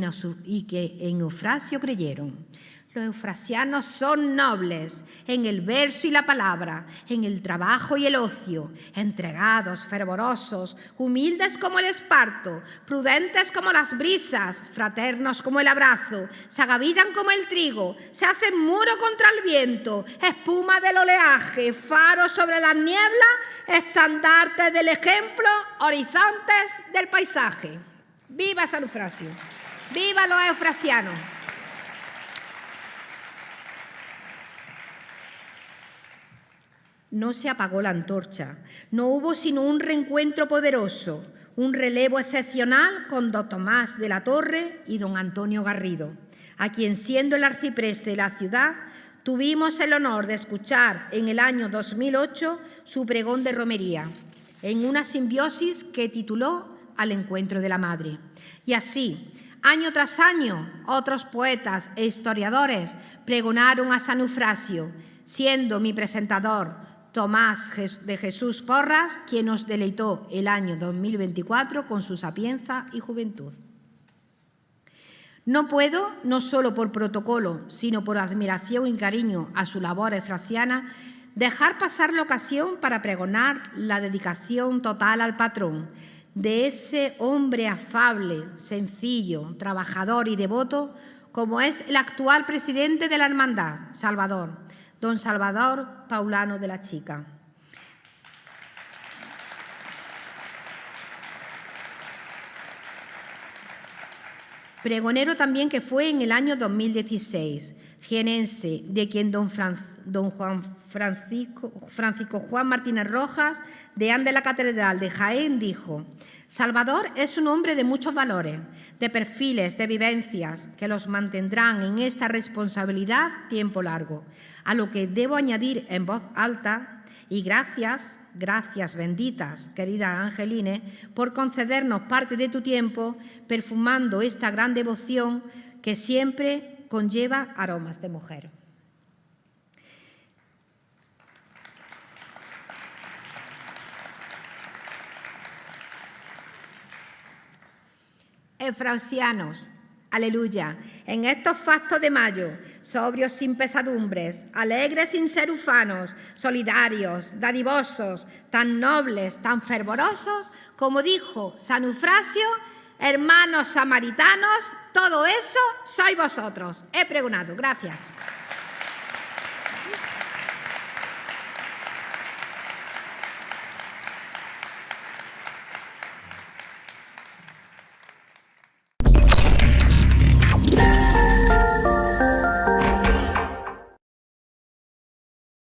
en Eufrasio creyeron. Los eufrasianos son nobles en el verso y la palabra, en el trabajo y el ocio, entregados, fervorosos, humildes como el esparto, prudentes como las brisas, fraternos como el abrazo, se agavillan como el trigo, se hacen muro contra el viento, espuma del oleaje, faro sobre las nieblas, estandartes del ejemplo, horizontes del paisaje. ¡Viva San Eufrasio! ¡Viva los eufrasianos! No se apagó la antorcha, no hubo sino un reencuentro poderoso, un relevo excepcional con don Tomás de la Torre y don Antonio Garrido, a quien, siendo el arcipreste de la ciudad, tuvimos el honor de escuchar en el año 2008 su pregón de romería, en una simbiosis que tituló Al encuentro de la Madre. Y así, año tras año, otros poetas e historiadores pregonaron a San Eufrasio, siendo mi presentador Tomás de Jesús Porras, quien nos deleitó el año 2024 con su sapienza y juventud. No puedo, no solo por protocolo, sino por admiración y cariño a su labor eufrasiana, dejar pasar la ocasión para pregonar la dedicación total al patrón, de ese hombre afable, sencillo, trabajador y devoto, como es el actual presidente de la Hermandad, Salvador, don Salvador Paulano de la Chica. Pregonero también que fue en el año 2016, jienense, de quien don Francisco Juan Martínez Rojas, deán de la Catedral de Jaén, dijo: Salvador es un hombre de muchos valores, de perfiles, de vivencias, que los mantendrán en esta responsabilidad tiempo largo. A lo que debo añadir en voz alta, y gracias benditas, querida Angeline, por concedernos parte de tu tiempo, perfumando esta gran devoción que siempre conlleva aromas de mujer. Eufrasianos, aleluya, en estos fastos de mayo, sobrios sin pesadumbres, alegres sin ser ufanos, solidarios, dadivosos, tan nobles, tan fervorosos, como dijo San Eufrasio, hermanos samaritanos, todo eso sois vosotros. He pregonado. Gracias.